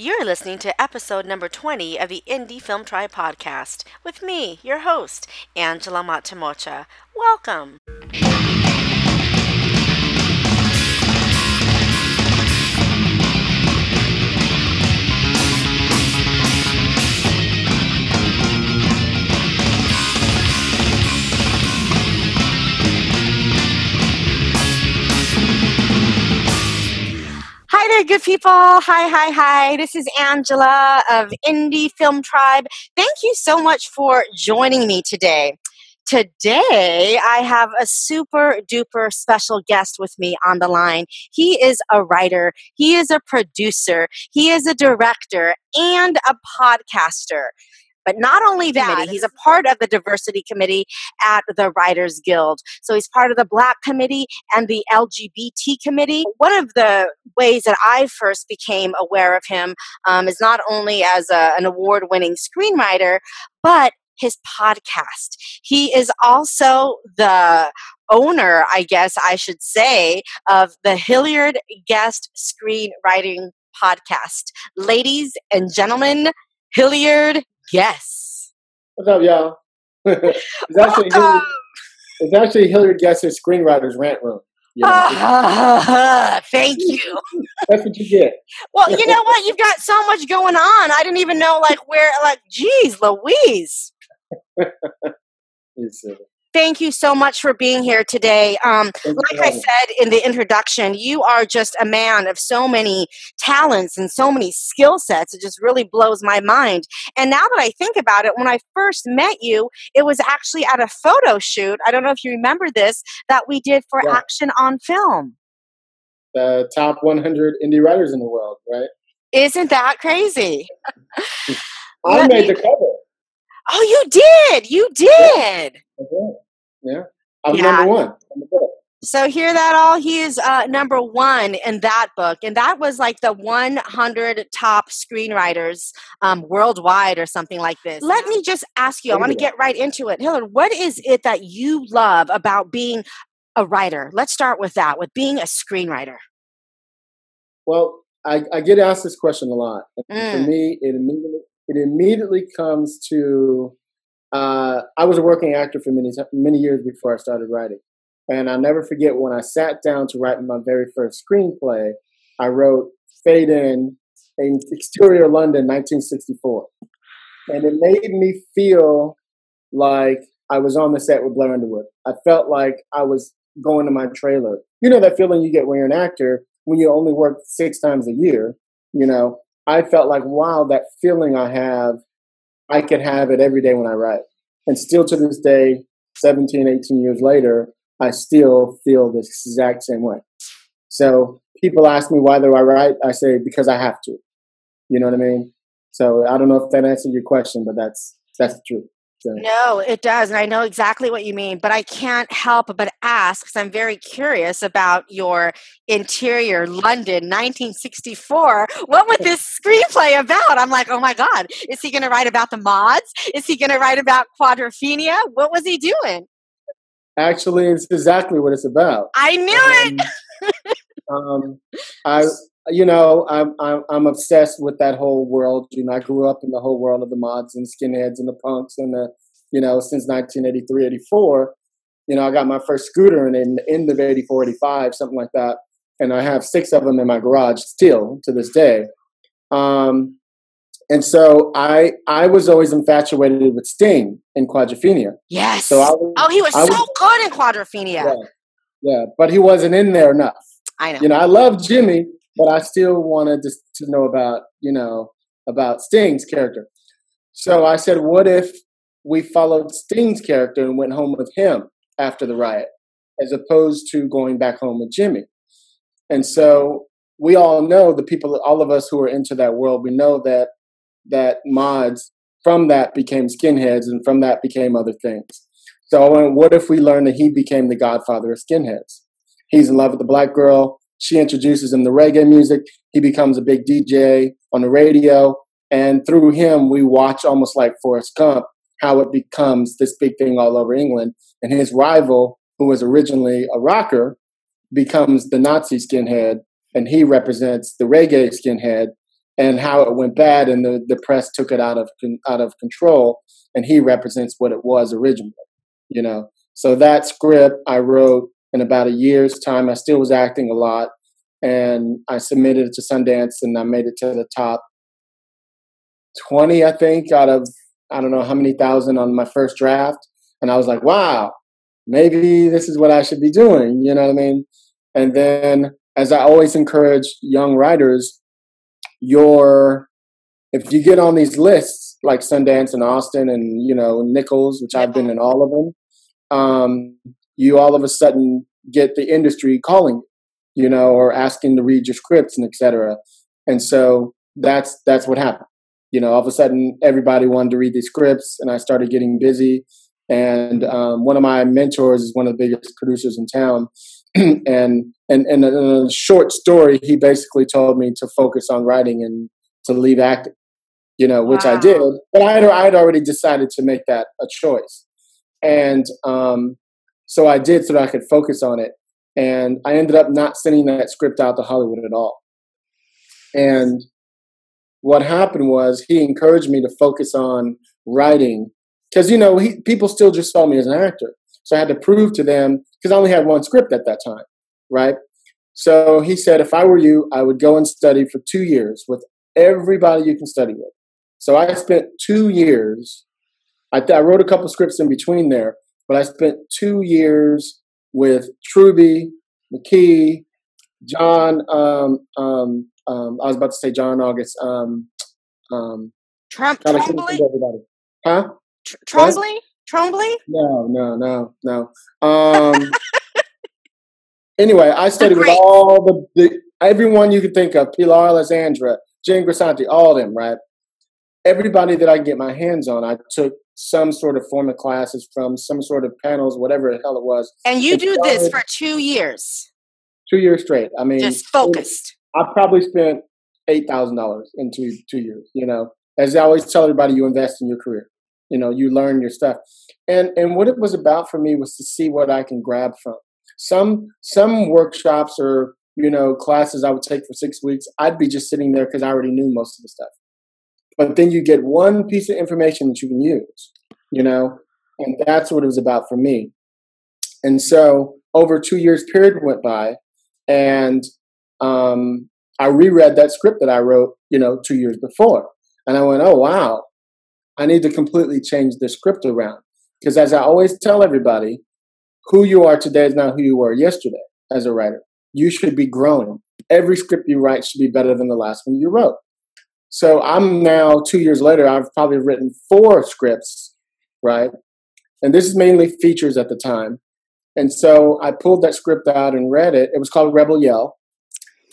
You're listening to episode number 20 of the Indie Film Tribe podcast with me, your host, Angela Matamocha. Welcome. Hi there, good people. Hi. This is Angela of Indie Film Tribe. Thank you so much for joining me today. Today, I have a super duper special guest with me on the line. He is a writer, he is a producer, he is a director, and a podcaster. But not only that, he's a part of the diversity committee at the Writers Guild. So he's part of the Black committee and the LGBT committee. One of the ways that I first became aware of him is not only as an award-winning screenwriter, but his podcast. He is also the owner, I guess I should say, of the Hilliard Guest Screenwriting Podcast. Ladies and gentlemen, Hilliard, yes. What's up, y'all? It's actually Hilliard Guest's Screenwriter's Rant Room. You know, thank you. That's what you get. Well, you know what? You've got so much going on. I didn't even know, geez, Louise. You silly. Thank you so much for being here today. Like I said in the introduction, you are just a man of so many talents and so many skill sets. It just really blows my mind. And now that I think about it, when I first met you, it was actually at a photo shoot. I don't know if you remember this, that we did for Action on Film. The top 100 indie writers in the world, right? Isn't that crazy? I made the cover. Oh, you did! You did! Yeah. I'm number one. So hear that all? He is number one in that book. And that was like the 100 top screenwriters worldwide or something like this. Let me just ask you, I want to get right into it. Hilliard, what is it that you love about being a writer? Let's start with that, with being a screenwriter. Well, I get asked this question a lot. For me, it immediately comes to, I was a working actor for many years before I started writing. And I'll never forget when I sat down to write my very first screenplay, I wrote Fade In Exterior London, 1964. And it made me feel like I was on the set with Blair Underwood. I felt like I was going to my trailer. You know that feeling you get when you're an actor, when you only work 6 times a year, you know? I felt like, wow, that feeling I have, I can have it every day when I write. And still to this day, 17, 18 years later, I still feel the exact same way. So people ask me, why do I write? I say, because I have to. You know what I mean? So I don't know if that answered your question, but that's the truth. So. No, it does. And I know exactly what you mean, but I can't help but ask, because I'm very curious about your Interior London 1964. What was this screenplay about? I'm like, oh my God, is he going to write about the mods? Is he going to write about quadrophenia? What was he doing? Actually, it's exactly what it's about. I knew it. I'm obsessed with that whole world. You know, I grew up in the whole world of the mods and skinheads and the punks and since 1983, 84. You know, I got my first scooter in the end of 84, 85, something like that. And I have 6 of them in my garage still to this day. And so I was always infatuated with Sting in Quadrophenia. Yes. So he was so good in Quadrophenia. Yeah, but he wasn't in there enough. I know. You know, I love Jimmy, but I still wanted to know about Sting's character. So I said, what if we followed Sting's character and went home with him after the riot, as opposed to going back home with Jimmy? And so we all know, the people, all of us who are into that world, we know that mods from that became skinheads, and from that became other things. So I went, what if we learned that he became the godfather of skinheads? He's in love with the black girl. She introduces him to reggae music. He becomes a big DJ on the radio. And through him, we watch, almost like Forrest Gump, how it becomes this big thing all over England. And his rival, who was originally a rocker, becomes the Nazi skinhead. And he represents the reggae skinhead. and how it went bad, and the press took it out of control, and he represents what it was originally, you know. So that script I wrote in about a year's time. I still was acting a lot, and I submitted it to Sundance, and I made it to the top 20, I think, out of I don't know how many thousand on my first draft. And I was like, wow, maybe this is what I should be doing. You know what I mean? And then, as I always encourage young writers, if you get on these lists like Sundance and Austin and, you know, Nicholls, which I've been in all of them, you all of a sudden get the industry calling, you know, or asking to read your scripts and et cetera. And so that's what happened. You know, all of a sudden everybody wanted to read these scripts, and I started getting busy. And one of my mentors is one of the biggest producers in town. and in a short story, he basically told me to focus on writing and to leave acting, you know, which I did. But I had already decided to make that a choice. And so I did, so that I could focus on it. And I ended up not sending that script out to Hollywood at all. And what happened was he encouraged me to focus on writing because, you know, people still just saw me as an actor. So I had to prove to them, because I only had one script at that time, right? So he said, if I were you, I would go and study for 2 years with everybody you can study with. So I spent 2 years. I wrote a couple scripts in between there, but I spent 2 years with Truby, McKee, John, I was about to say John August. Trombley? Huh? Trombley? No. Anyway, I studied with all everyone you could think of. Pilar Alessandra, Jen Grisanti, all of them, right? Everybody that I could get my hands on, I took some sort of form of classes from, some sort of panels, whatever the hell it was. And you do this for 2 years? 2 years straight. I mean, just focused. I probably spent $8,000 in 2 years. You know, as I always tell everybody, you invest in your career. You know, you learn your stuff. And what it was about for me was to see what I can grab from. Some workshops or, you know, classes I would take for 6 weeks, I'd be just sitting there because I already knew most of the stuff. But then you get one piece of information that you can use, you know, and that's what it was about for me. And so over a 2 years period went by, and I reread that script that I wrote, you know, 2 years before. And I went, oh, wow, I need to completely change the script around. Because as I always tell everybody, who you are today is not who you were yesterday as a writer. You should be growing. Every script you write should be better than the last one you wrote. So I'm now 2 years later, I've probably written 4 scripts, right? And this is mainly features at the time. And so I pulled that script out and read it. It was called Rebel Yell.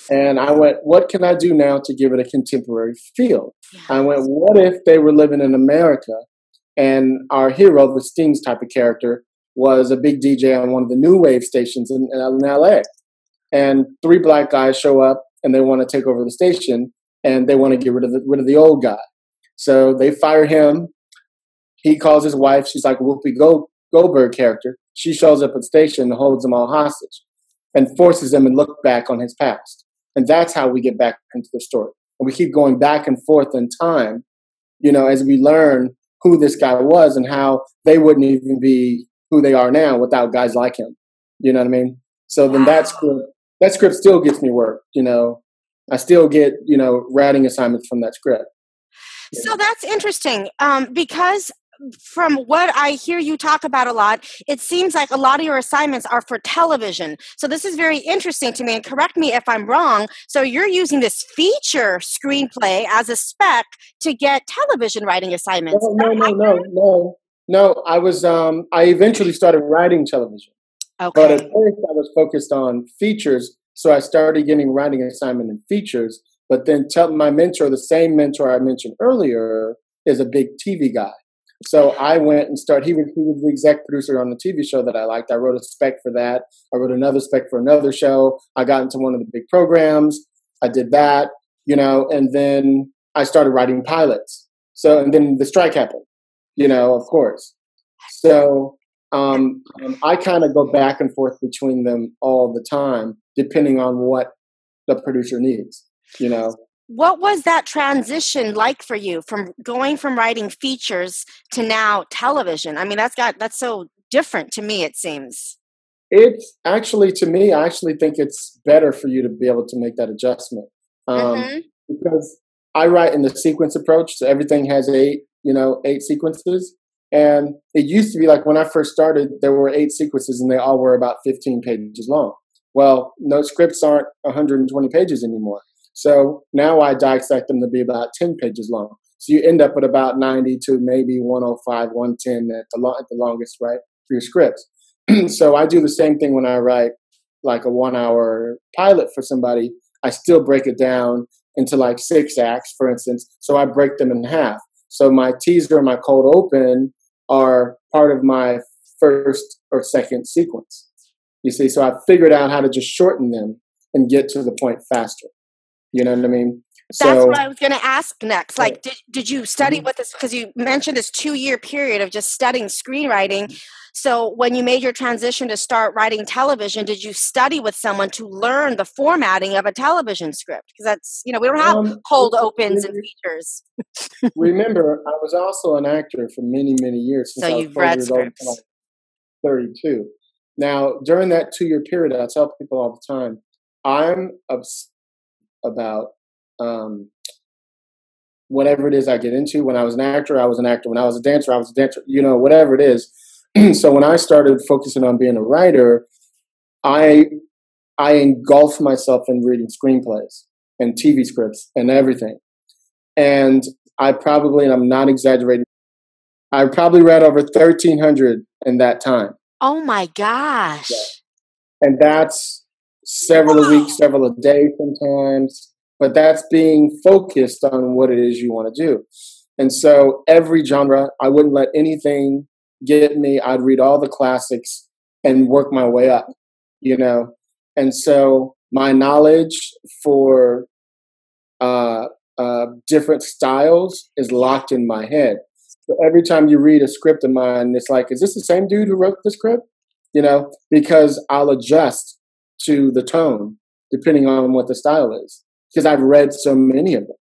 And I went, what can I do now to give it a contemporary feel? I went, what if they were living in America and our hero, the Stings type of character, was a big DJ on one of the new wave stations in LA. And 3 black guys show up and they want to take over the station and they want to get rid of the old guy. So they fire him. He calls his wife. She's like a Whoopi Goldberg character. She shows up at the station and holds them all hostage and forces them to look back on his past. And that's how we get back into the story. And we keep going back and forth in time, you know, as we learn who this guy was and how they wouldn't even be who they are now without guys like him. You know what I mean? So then that script still gets me work, you know. I still get, you know, writing assignments from that script. So that's interesting because from what I hear you talk about a lot, it seems like a lot of your assignments are for television. So this is very interesting to me, and correct me if I'm wrong. So you're using this feature screenplay as a spec to get television writing assignments. No. I was, I eventually started writing television. Okay. But at first I was focused on features. So I started getting writing assignment in features. But then my mentor, the same mentor I mentioned earlier, is a big TV guy. So I went and started, he was the exec producer on the TV show that I liked. I wrote a spec for that. I wrote another spec for another show. I got into one of the big programs. I did that, you know, and then I started writing pilots. So, and then the strike happened, you know, of course. So I kind of go back and forth between them all the time, depending on what the producer needs, you know. what was that transition like for you from going from writing features to now television? I mean, that's so different to me, it seems. It's actually, to me, I actually think it's better for you to be able to make that adjustment. Because I write in the sequence approach, so everything has eight sequences. And it used to be like when I first started, there were 8 sequences and they all were about 15 pages long. Well, no, scripts aren't 120 pages anymore. So now I dissect them to be about 10 pages long. So you end up with about 90 to maybe 105, 110 at the longest, right, for your scripts. So I do the same thing when I write like a 1-hour pilot for somebody. I still break it down into like 6 acts, for instance. So I break them in half. So my teaser and my cold open are part of my first or second sequence. You see, so I've figured out how to just shorten them and get to the point faster. You know what I mean? That's what I was going to ask next. Like, did you study with this? Because you mentioned this 2-year period of just studying screenwriting. So when you made your transition to start writing television, did you study with someone to learn the formatting of a television script? Because that's, we don't have cold opens and features. Remember, I was also an actor for many, many years. Since So you've read scripts. Like 32. Now, during that 2-year period, I tell people all the time, I'm obsessed about whatever it is I get into. When I was an actor, I was an actor. When I was a dancer, I was a dancer. Whatever it is. So when I started focusing on being a writer, I engulfed myself in reading screenplays and TV scripts and everything. And I probably, and I'm not exaggerating, I probably read over 1,300 in that time. Oh my gosh. Yeah. And that's several a week, several a day sometimes. But that's being focused on what it is you want to do. And so every genre, I wouldn't let anything get me. I'd read all the classics and work my way up, And so my knowledge for different styles is locked in my head. So every time you read a script of mine, it's like, is this the same dude who wrote the script? Because I'll adjust to the tone depending on what the style is. Because I've read so many of them,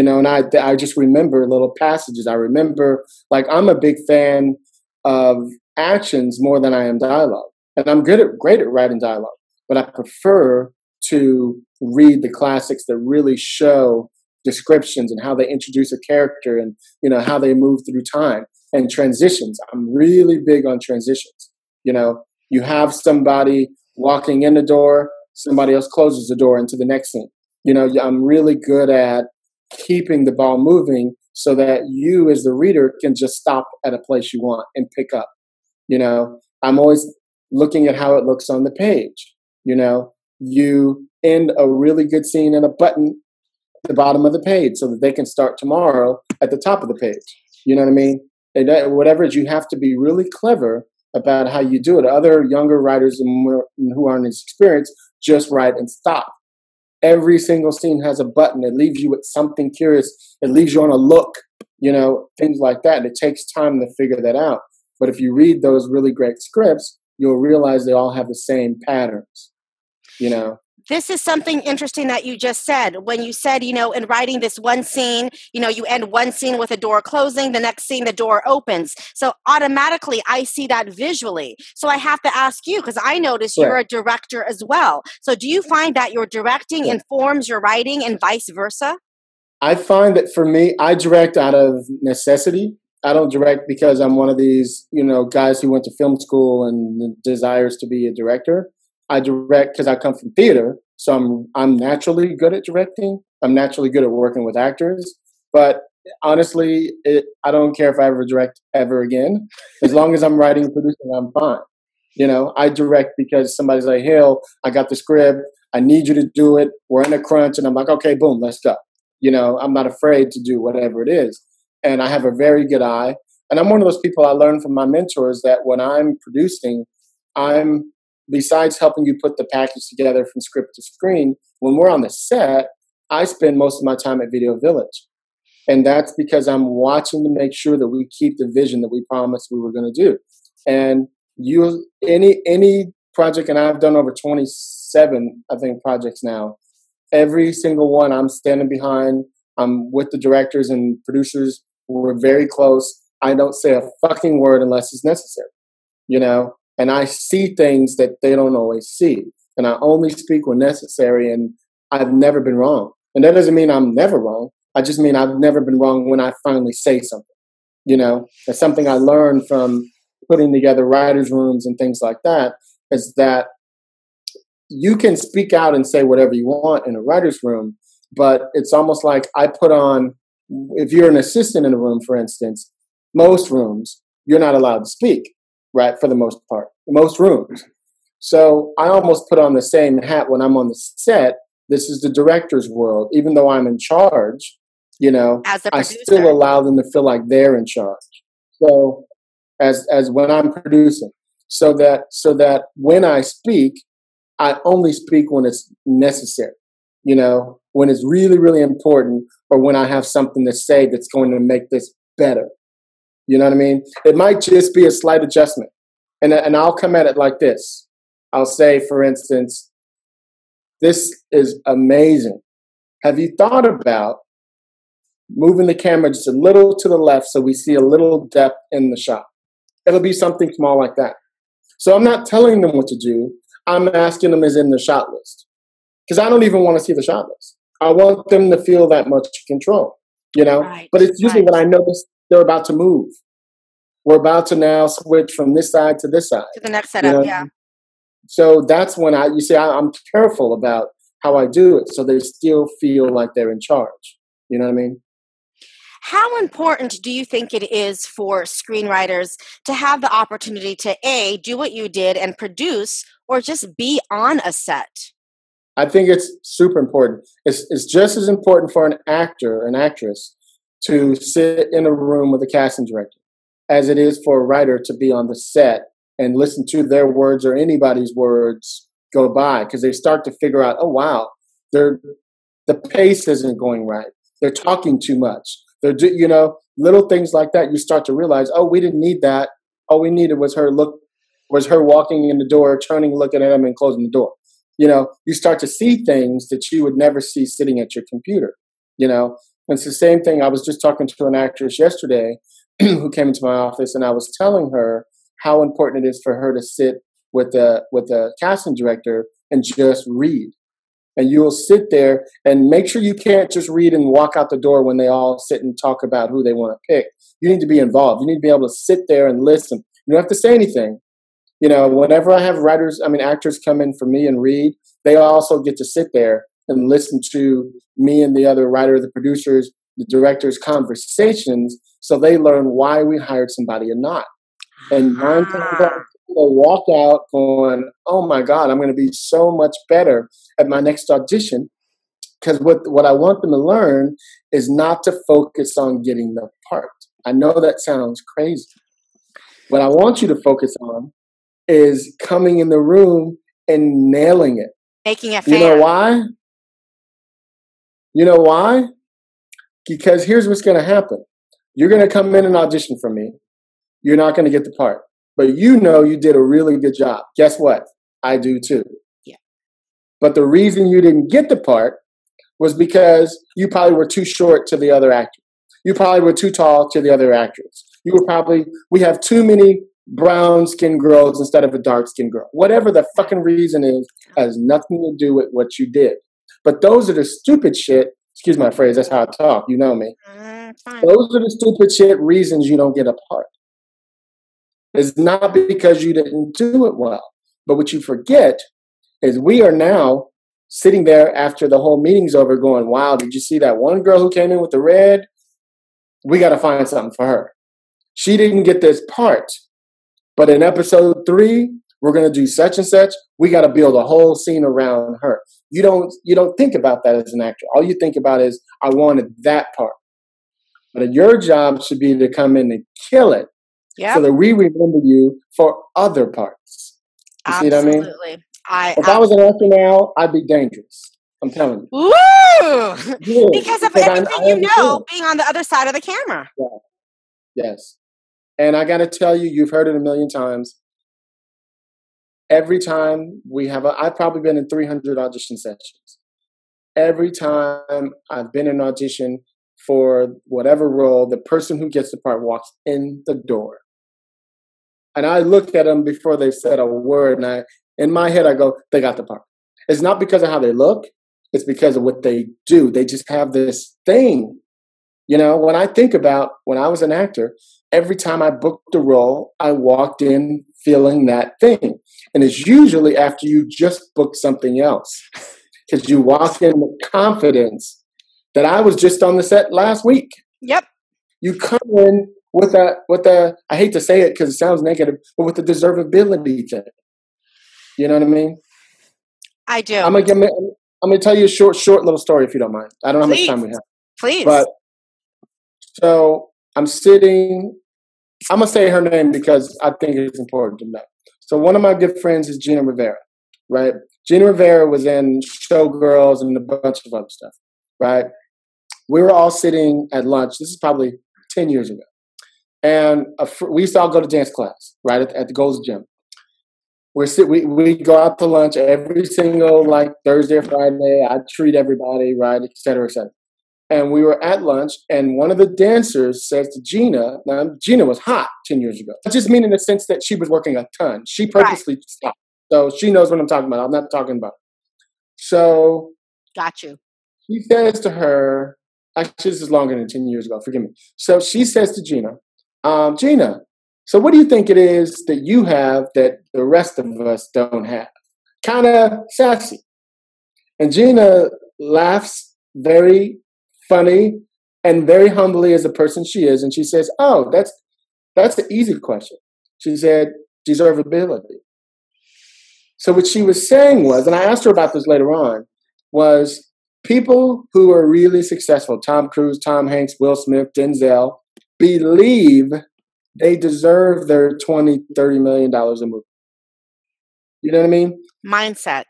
and I just remember little passages. I remember, like, I'm a big fan of actions more than I am dialogue. And I'm great at writing dialogue, but I prefer to read the classics that really show descriptions and how they introduce a character and, how they move through time and transitions. I'm really big on transitions. You have somebody walking in the door, somebody else closes the door into the next scene. I'm really good at keeping the ball moving so that you as the reader can just stop at a place you want and pick up. I'm always looking at how it looks on the page. You end a really good scene in a button at the bottom of the page so that they can start tomorrow at the top of the page. You know what I mean? And whatever it is, you have to be really clever about how you do it. Other younger writers who aren't as experienced just write and stop. Every single scene has a button. It leaves you with something curious. It leaves you on a look, things like that. And it takes time to figure that out. But if you read those really great scripts, you'll realize they all have the same patterns, This is something interesting that you just said. When you said, in writing this one scene, you end one scene with a door closing, the next scene, the door opens. So automatically I see that visually. So I have to ask you, because I notice you're a director as well. So do you find that your directing informs your writing and vice versa? I find that for me, I direct out of necessity. I don't direct because I'm one of these, guys who went to film school and desires to be a director. I direct because I come from theater, so I'm naturally good at directing. I'm naturally good at working with actors. But honestly, I don't care if I ever direct ever again. As long as I'm writing and producing, I'm fine. I direct because somebody's like, "Hill, I got the script. I need you to do it. We're in a crunch," and I'm like, "Okay, boom, let's go." I'm not afraid to do whatever it is, and I have a very good eye. And I'm one of those people I learned from my mentors that when I'm producing, besides helping you put the package together from script to screen, when we're on the set, I spend most of my time at Video Village. And that's because I'm watching to make sure that we keep the vision that we promised we were going to do. And any project, and I've done over 27, I think, projects now. Every single one I'm standing behind. I'm with the directors and producers. We're very close. I don't say a fucking word unless it's necessary, you know? And I see things that they don't always see. And I only speak when necessary, and I've never been wrong. And that doesn't mean I'm never wrong. I just mean I've never been wrong when I finally say something, you know? It's something I learned from putting together writers' rooms and things like that, is that you can speak out and say whatever you want in a writer's room, but it's almost like I put on, if you're an assistant in a room, for instance, most rooms, you're not allowed to speak, right? For the most part, most rooms. So I almost put on the same hat when I'm on the set. This is the director's world. Even though I'm in charge, you know, I still allow them to feel like they're in charge. So as when I'm producing, so that when I speak, I only speak when it's necessary, you know, when it's really, really important, or when I have something to say that's going to make this better. You know what I mean? It might just be a slight adjustment. And I'll come at it like this. I'll say, for instance, this is amazing. Have you thought about moving the camera just a little to the left so we see a little depth in the shot? It'll be something small like that. So I'm not telling them what to do. I'm asking them is in the shot list. Because I don't even want to see the shot list. I want them to feel that much control, you know? Right, but it's usually when I notice they're about to move. We're about to now switch from this side to this side. To the next setup, you know? Yeah. So that's when I'm careful about how I do it so they still feel like they're in charge. You know what I mean? How important do you think it is for screenwriters to have the opportunity to A, do what you did and produce, or just be on a set? I think it's super important. It's just as important for an actor, an actress, to sit in a room with a casting director as it is for a writer to be on the set and listen to their words or anybody's words go by, because they start to figure out, oh, wow, the pace isn't going right. They're talking too much. They're, you know, little things like that. You start to realize, oh, we didn't need that. All we needed was her walking in the door, turning, looking at him, and closing the door. You know, you start to see things that you would never see sitting at your computer, you know. And it's the same thing. I was just talking to an actress yesterday who came into my office, and I was telling her how important it is for her to sit with a casting director and just read. And you'll sit there and make sure you can't just read and walk out the door when they all sit and talk about who they want to pick. You need to be involved. You need to be able to sit there and listen. You don't have to say anything. You know, whenever I have actors come in for me and read, they also get to sit there and listen to me and the other writer, the producers, the directors' conversations, so they learn why we hired somebody or not. And 9 times out, they'll walk out going, oh my God, I'm going to be so much better at my next audition. Because what I want them to learn is not to focus on getting the part. I know that sounds crazy. What I want you to focus on is coming in the room and nailing it. Making it fair. You know why? You know why? Because here's what's going to happen. You're going to come in and audition for me. You're not going to get the part. But you know you did a really good job. Guess what? I do too. Yeah. But the reason you didn't get the part was because you probably were too short to the other actor. You probably were too tall to the other actress. We have too many brown-skinned girls instead of a dark-skinned girl. Whatever the fucking reason is, has nothing to do with what you did. But those are the stupid shit, excuse my phrase, that's how I talk, you know me. Those are the stupid shit reasons you don't get a part. It's not because you didn't do it well. But what you forget is we are now sitting there after the whole meeting's over going, wow, did you see that one girl who came in with the red? We got to find something for her. She didn't get this part. But in episode 3, we're going to do such and such. We got to build a whole scene around her. You don't think about that as an actor. All you think about is, I wanted that part. But your job should be to come in and kill it. Yep. So that we remember you for other parts. You see what I mean? If I was an actor now, I'd be dangerous. I'm telling you. Woo! Yeah, because of everything being on the other side of the camera. Yeah. Yes. And I got to tell you, you've heard it a million times. Every time we have I've probably been in 300 audition sessions. every time I've been in an audition for whatever role, the person who gets the part walks in the door. And I look at them before they said a word, and in my head, I go, they got the part. It's not because of how they look. It's because of what they do. They just have this thing. You know, when I think about when I was an actor, every time I booked a role, I walked in feeling that thing. And it's usually after you just booked something else. Because you walk in with confidence that I was just on the set last week. Yep. You come in with a, I hate to say it because it sounds negative, but with the deservability thing. You know what I mean? I do. I'm gonna tell you a short little story if you don't mind. I don't know how much time we have. Please. But so I'm sitting. I'm gonna say her name because I think it's important to know. So one of my good friends is Gina Rivera, right? Gina Rivera was in Showgirls and a bunch of other stuff, right? We were all sitting at lunch. This is probably 10 years ago. And we used to all go to dance class, right, at the Gold's Gym. We go out to lunch every single, like, Thursday or Friday. I treat everybody, right, et cetera, et cetera. And we were at lunch, and one of the dancers says to Gina, now, Gina was hot 10 years ago. I just mean in the sense that she was working a ton. She purposely stopped. So she knows what I'm talking about. I'm not talking about it. So. Got you. He says to her, actually, this is longer than 10 years ago. Forgive me. So she says to Gina, Gina, so what do you think it is that you have that the rest of us don't have? Kind of sassy. And Gina laughs very funny and very humbly as a person she is. And she says, oh, that's the easy question. She said, deservability. So what she was saying was, and I asked her about this later on, was people who are really successful, Tom Cruise, Tom Hanks, Will Smith, Denzel, believe they deserve their $20, $30 million a movie. You know what I mean? Mindset.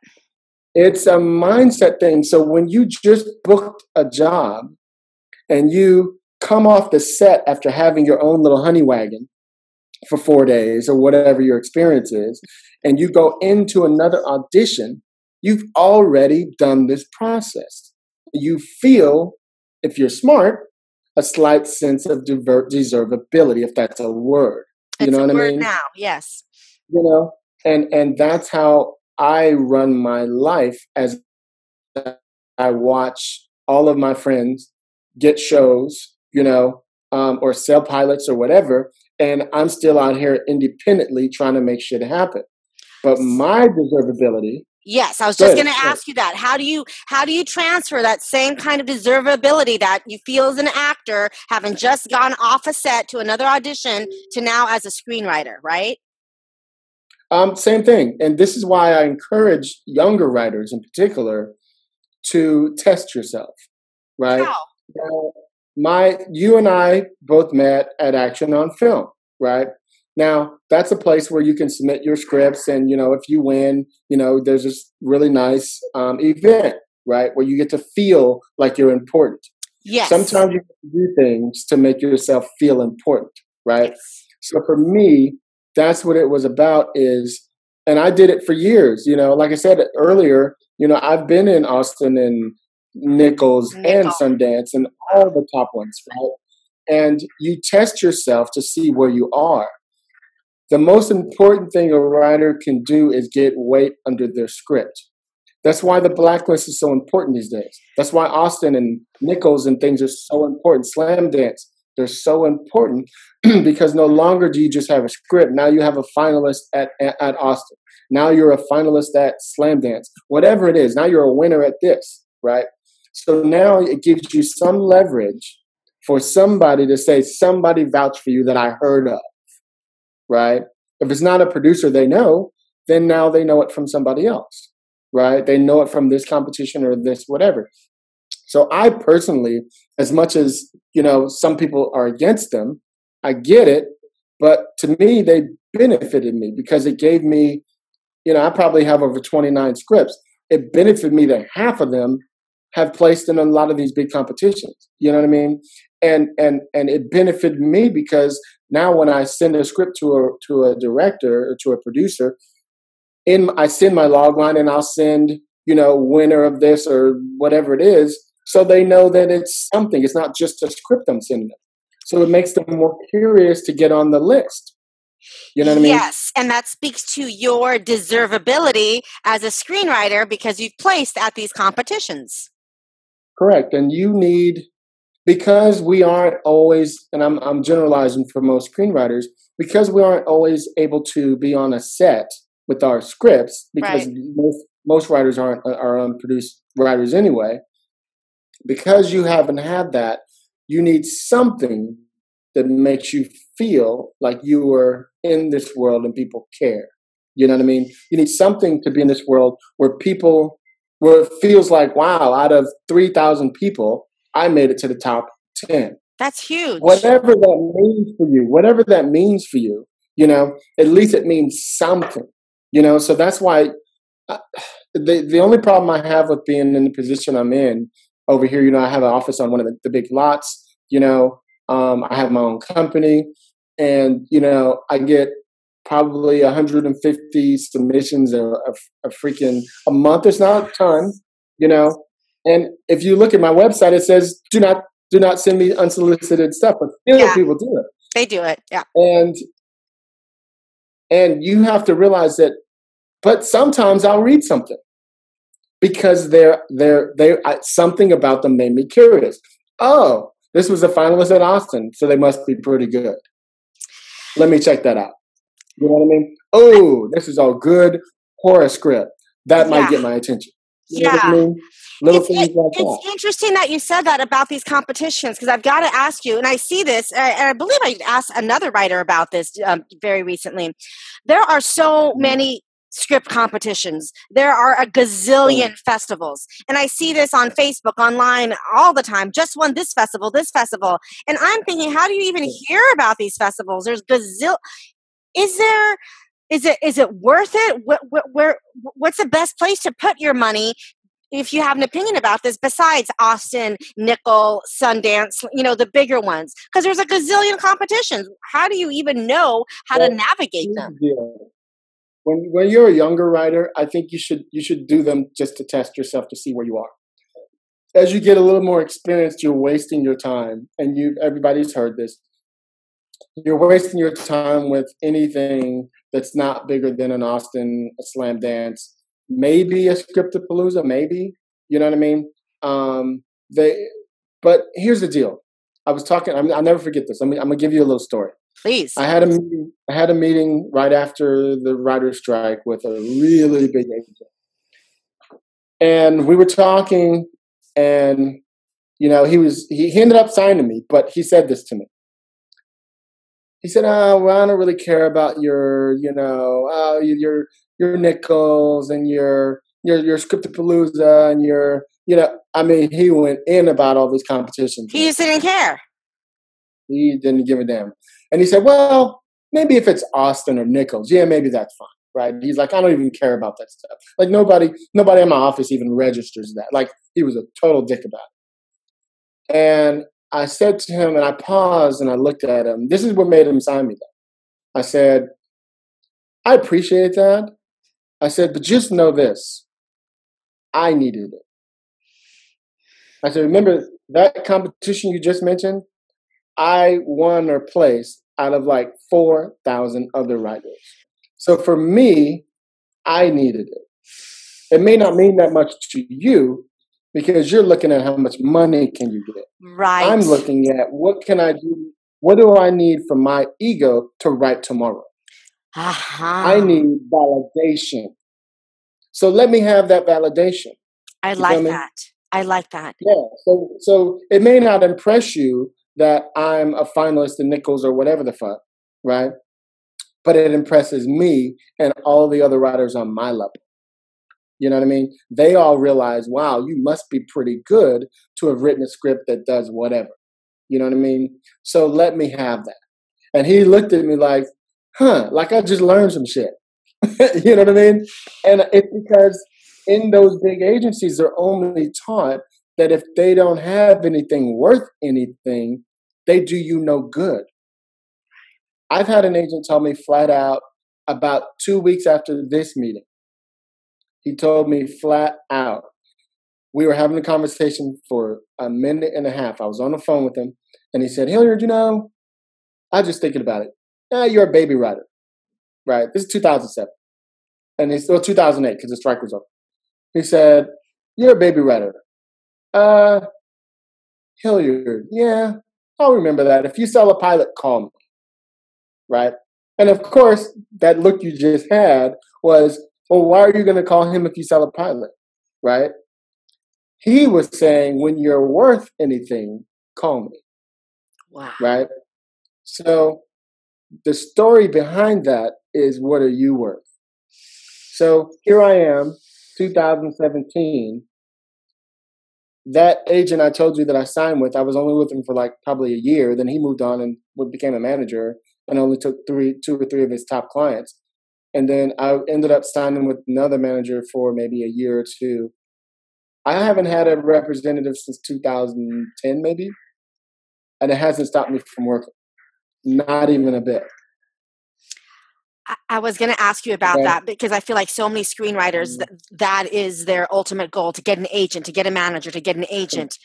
It's a mindset thing. So when you just booked a job and you come off the set after having your own little honey wagon for 4 days or whatever your experience is, and you go into another audition, you've already done this process. You feel, if you're smart, a slight sense of deservability, if that's a word. You know what I mean? It's a word now, yes. You know, and that's how I run my life, as I watch all of my friends get shows, you know, or sell pilots or whatever, and I'm still out here independently trying to make shit happen. But my deservability. Yes, I was just going to ask you that. How do you transfer that same kind of deservability that you feel as an actor, having just gone off a set to another audition, to now as a screenwriter, right? Same thing. And this is why I encourage younger writers in particular to test yourself, right? How? You and I both met at Action on Film, right? Now, that's a place where you can submit your scripts, and, you know, if you win, you know, there's this really nice event, right, where you get to feel like you're important. Yes. Sometimes you can do things to make yourself feel important, right? Yes. So for me, that's what it was about and I did it for years, you know, like I said earlier, you know, I've been in Austin and Nicholls and Sundance and all the top ones, right? And you test yourself to see where you are. The most important thing a writer can do is get weight under their script. That's why the blacklist is so important these days. That's why Austin and Nicholls and things are so important. Slam Dance, they're so important because no longer do you just have a script. Now you have a finalist at Austin. Now you're a finalist at Slam Dance. Whatever it is, now you're a winner at this, right? So now it gives you some leverage for somebody to say, somebody vouched for you that I heard of. Right? If it's not a producer they know, then now they know it from somebody else, right? They know it from this competition or this whatever. So I personally, as much as, you know, some people are against them, I get it. But to me, they benefited me because it gave me, you know, I probably have over 29 scripts. It benefited me that half of them have placed in a lot of these big competitions. You know what I mean? And it benefited me because now when I send a script to a director or to a producer, I send my log line and I'll send winner of this or whatever it is, so they know that it's something. It's not just a script I'm sending them. So it makes them more curious to get on the list. You know what I mean? Yes, and that speaks to your deservability as a screenwriter because you've placed at these competitions. Correct. And you need, because we aren't always, and I'm generalizing for most screenwriters, because we aren't always able to be on a set with our scripts, because most writers are unproduced writers anyway. Because you haven't had that, you need something that makes you feel like you are in this world and people care. You know what I mean? You need something to be in this world where it feels like, wow, out of 3,000 people, I made it to the top 10. That's huge. Whatever that means for you, at least it means something, so that's why the only problem I have with being in the position I'm in over here, I have an office on one of the big lots, I have my own company, and, I get probably 150 submissions a month. It's not a ton, and if you look at my website, it says, do not send me unsolicited stuff, but still people do it. They do it. Yeah. And you have to realize that, but sometimes I'll read something because they're something about them made me curious. Oh, this was a finalist at Austin, so they must be pretty good. Let me check that out. You know what I mean? Oh, this is all good horror script. That might get my attention. You know what I mean? It's interesting that you said that about these competitions, because I've got to ask you, and I see this, and I believe I asked another writer about this very recently. There are so many script competitions. There are a gazillion festivals. And I see this on Facebook, online, all the time. Just won this festival. And I'm thinking, how do you even hear about these festivals? There's Is it worth it? What's the best place to put your money if you have an opinion about this besides Austin, Nicholls, Sundance, the bigger ones? Because there's a gazillion competitions. How do you even know how to navigate them? When you're a younger writer, I think you should do them just to test yourself to see where you are. As you get a little more experienced, you're wasting your time, and everybody's heard this. You're wasting your time with anything that's not bigger than an Austin, a Slam Dance, maybe a Scriptapalooza, maybe. You know what I mean? But here's the deal. I was talking. I'll never forget this. I'm gonna give you a little story. Please. I had a meeting right after the writer's strike with a really big agent, and we were talking, and he ended up signing me, but he said this to me. He said, "Oh, well, I don't really care about your Nicholls and your Scriptapalooza and your, he went in about all these competitions. He just didn't care. He didn't give a damn. And he said, well, maybe if it's Austin or Nicholls, yeah, maybe that's fine, right? He's like, I don't even care about that stuff. Like nobody in my office even registers that. Like he was a total dick about it. And I said to him, and I paused and I looked at him. This is what made him sign me though. I said, I appreciate that. I said, but just know this. I needed it. I said, remember that competition you just mentioned? I won or placed out of like 4,000 other writers. So for me, I needed it. It may not mean that much to you because you're looking at how much money can you get. Right. I'm looking at what can I do? What do I need for my ego to write tomorrow? I need validation. So let me have that validation. I like that. I like that. Yeah. So it may not impress you that I'm a finalist in Nicholls or whatever the fuck, right? But it impresses me and all the other writers on my level. You know what I mean? They all realize, wow, you must be pretty good to have written a script that does whatever. You know what I mean? So let me have that. And he looked at me like, like I just learned some shit. You know what I mean? And it's because in those big agencies, they're only taught that if they don't have anything worth anything, they do you no good. I've had an agent tell me flat out about 2 weeks after this meeting, He told me flat out. We were having a conversation for a minute and a half. I was on the phone with him, and he said, Hilliard, I was just thinking about it. You're a baby writer, right? This is 2007. And it's 2008 because the strike was over. He said, you're a baby writer. Hilliard, yeah, I'll remember that. If you sell a pilot, call me, right? And of course, that look you just had was, well, why are you going to call him if you sell a pilot, right? He was saying, when you're worth anything, call me. Wow. Right? So the story behind that is, what are you worth? So here I am, 2017. That agent I told you that I signed with, I was only with him for like probably a year. Then he moved on and became a manager and only took 2 or 3 of his top clients. And then I ended up signing with another manager for maybe a year or 2. I haven't had a representative since 2010, maybe. And it hasn't stopped me from working. Not even a bit. I was going to ask you about that because I feel like so many screenwriters, that is their ultimate goal, to get an agent, to get a manager, to get an agent.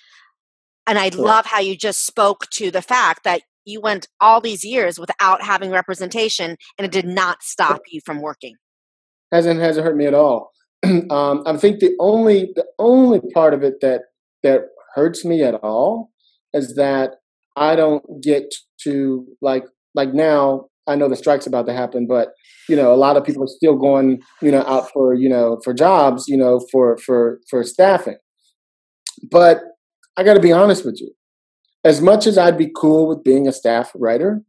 And I love how you just spoke to the fact that you went all these years without having representation and it did not stop you from working. Hasn't hurt me at all. I think the only part of it that hurts me at all is that I don't get to like now. I know the strike's about to happen, but a lot of people are still going out for for jobs for staffing. But I got to be honest with you. As much as I'd be cool with being a staff writer,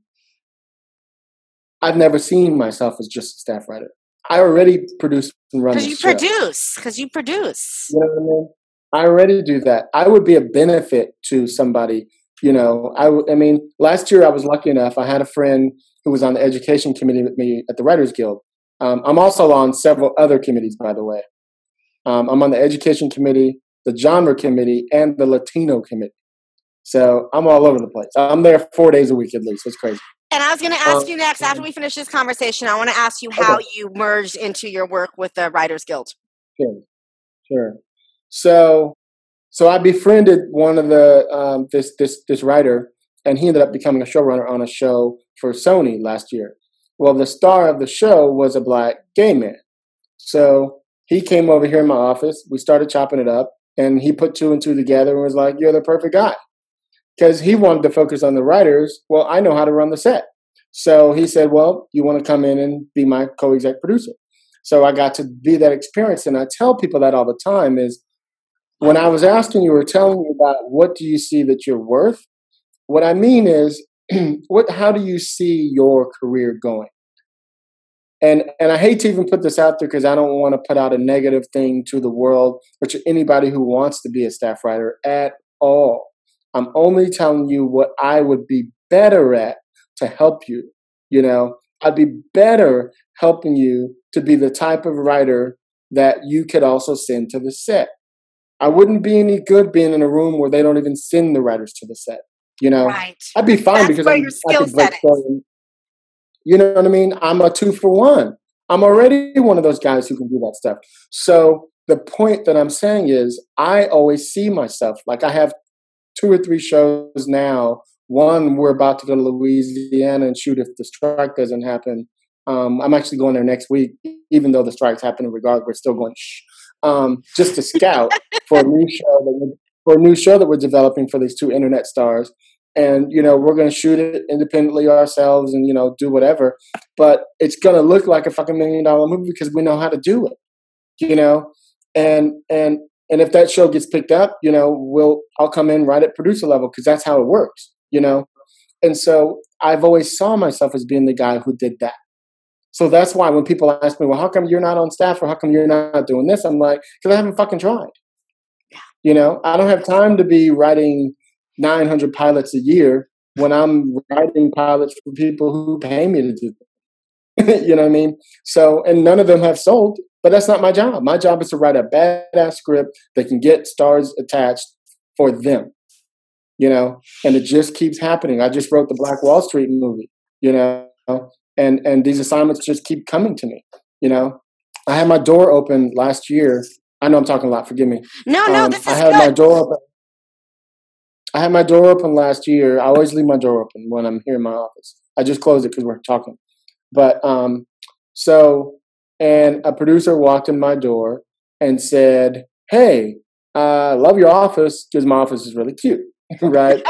I've never seen myself as just a staff writer. I already produce and run the show. Because you produce. You know what I mean? I already do that. I would be a benefit to somebody. I mean, last year I was lucky enough. I had a friend who was on the education committee with me at the Writers Guild. I'm also on several other committees, by the way. I'm on the education committee, the genre committee, and the Latino committee. So I'm all over the place. I'm there 4 days a week at least. It's crazy. And I was going to ask you next, after we finish this conversation, I want to ask you how you merged into your work with the Writers Guild. Sure. So I befriended one of the this writer, and he ended up becoming a showrunner on a show for Sony last year. Well, the star of the show was a Black gay man. So he came over here in my office. We started chopping it up, and he put 2 and 2 together and was like, "You're the perfect guy." Because he wanted to focus on the writers. Well, I know how to run the set. So he said, well, you want to come in and be my co-exec producer? So I got to be that experience. And I tell people that all the time is, when I was asking you or telling you about what do you see that you're worth, what I mean is, how do you see your career going? And I hate to even put this out there because I don't want to put out a negative thing to the world or to anybody who wants to be a staff writer at all. I'm only telling you what I would be better at to help you. I'd be better helping you to be the type of writer that you could also send to the set. I wouldn't be any good being in a room where they don't even send the writers to the set. Right. I'd be fine because I could break story. You know what I mean? I'm a 2 for 1. I'm already one of those guys who can do that stuff. So the point that I'm saying is, I always see myself like I have 2 or 3 shows now. One, we're about to go to Louisiana and shoot if the strike doesn't happen. I'm actually going there next week, even though the strike's happening regardless. We're still going just to scout for a new show that we're developing for these 2 internet stars. And we're going to shoot it independently ourselves and do whatever. But it's going to look like a fucking $1 million movie because we know how to do it. And if that show gets picked up, I'll come in right at producer level because that's how it works, And so I've always saw myself as being the guy who did that. So that's why when people ask me, well, how come you're not on staff or how come you're not doing this? I'm like, because I haven't fucking tried. I don't have time to be writing 900 pilots a year when I'm writing pilots for people who pay me to do them. You know what I mean? So, and none of them have sold. But that's not my job. My job is to write a badass script that can get stars attached for them, and it just keeps happening. I just wrote the Black Wall Street movie, and these assignments just keep coming to me, I had my door open last year. I know I'm talking a lot. Forgive me. No, this is I had good. my door open. I had my door open last year. I always leave my door open when I'm here in my office. I just closed it because we're talking. But and a producer walked in my door and said, "Hey, I love your office," because my office is really cute, right?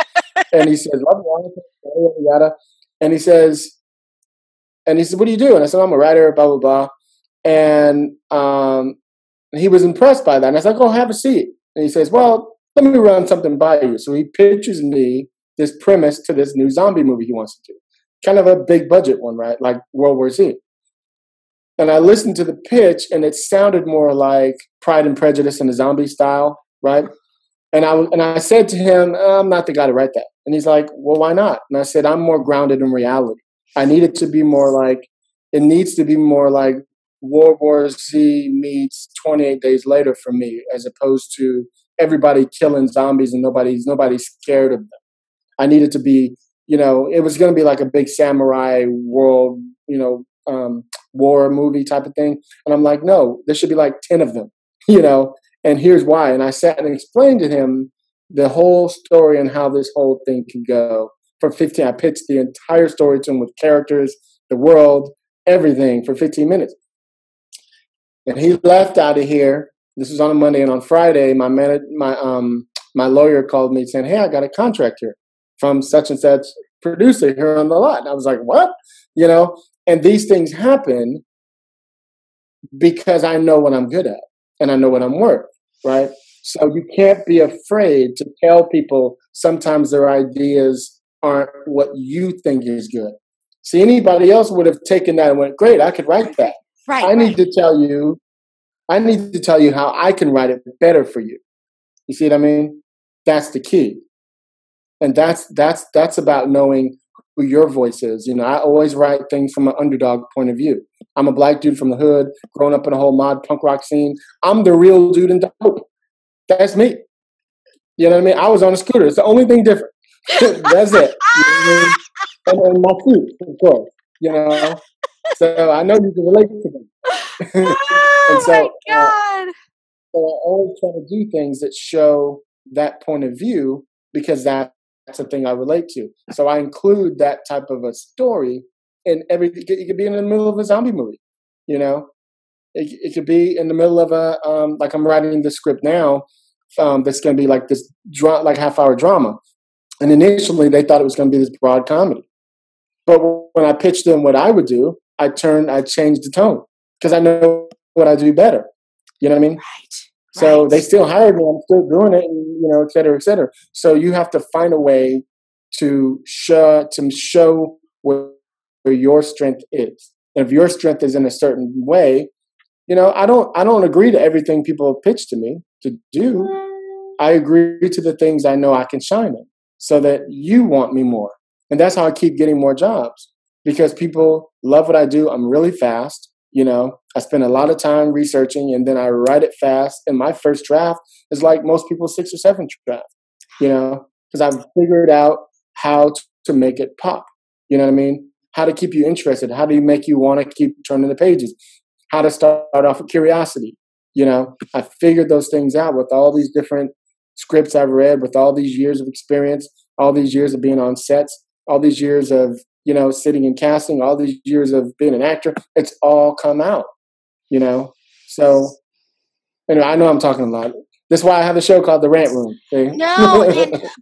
And he says, "Love your office, yada yada yada." And he says, "What do you do?" And I said, "I'm a writer, blah blah blah." And he was impressed by that. And I was like, "Oh, have a seat." And he says, "Well, let me run something by you." So he pitches me this premise to this new zombie movie he wants to do. Kind of a big budget one, right? Like World War Z. And I listened to the pitch, and it sounded more like Pride and Prejudice in a zombie style, right? And I said to him, "I'm not the guy to write that." And he's like, "Well, why not?" And I said, "I'm more grounded in reality. I need it to be more like, it needs to be more like World War Z meets 28 Days Later for me, as opposed to everybody killing zombies and nobody's scared of them. I need it to be, it was going to be like a big samurai world, war movie type of thing." And I'm like, "No, there should be like 10 of them, and here's why." And I sat and explained to him the whole story and how this whole thing can go for 15. I pitched the entire story to him with characters, the world, everything for 15 minutes. And he left out of here. This was on a Monday, and on Friday, my lawyer called me saying, "Hey, I got a contract here from such and such producer here on the lot." And I was like, "What?" And these things happen because I know what I'm good at and I know what I'm worth, right? So you can't be afraid to tell people sometimes their ideas aren't what you think is good. See, anybody else would have taken that and went, "Great, I could write that." Right. I need to tell you how I can write it better for you. You see what I mean? That's the key. And that's about knowing who your voice is. I always write things from an underdog point of view. I'm a black dude from the hood, growing up in a whole mod punk rock scene. I'm the real dude in dope. That's me. You know what I mean? I was on a scooter. It's the only thing different. That's it. And my suit, of course. So I know you can relate to them. Oh So, my God. So I always try to do things that show that point of view because that's something I relate to. So I include that type of a story in everything. It could be in the middle of a zombie movie, It could be in the middle of a like I'm writing the script now. That's going to be like this half-hour drama, and initially they thought it was going to be this broad comedy. But when I pitched them what I would do, I changed the tone because I know what I do better. You know what I mean? Right. So they still hired me. I'm still doing it, and, et cetera, et cetera. So you have to find a way to show where your strength is. And if your strength is in a certain way, I don't agree to everything people pitch to me to do. I agree to the things I know I can shine in, so that you want me more. And that's how I keep getting more jobs, because people love what I do. I'm really fast. I spend a lot of time researching, and then I write it fast. And my first draft is like most people's 6 or 7 draft, because I've figured out how to make it pop. You know what I mean? How to keep you interested. How do you make you want to keep turning the pages? How to start off with curiosity. I figured those things out with all these different scripts I've read, with all these years of experience, all these years of being on sets, all these years of sitting in casting, all these years of being an actor. It's all come out, So anyway, I know I'm talking a lot. That's why I have a show called The Rant Room. Okay? No,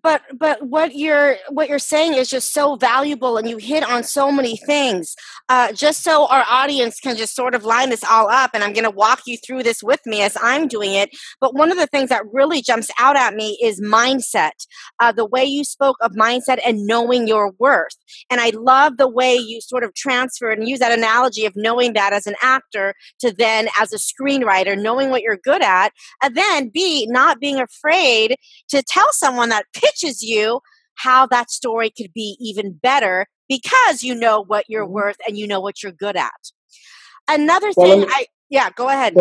but what you're saying is just so valuable, and you hit on so many things. Just so our audience can just sort of line this all up, and I'm going to walk you through this with me as I'm doing it. But one of the things that really jumps out at me is mindset. The way you spoke of mindset and knowing your worth, and I love the way you sort of transfer and use that analogy of knowing that as an actor to then as a screenwriter, knowing what you're good at, and then not being afraid to tell someone that pitches you how that story could be even better, because you know what you're worth and you know what you're good at. Another thing, go ahead.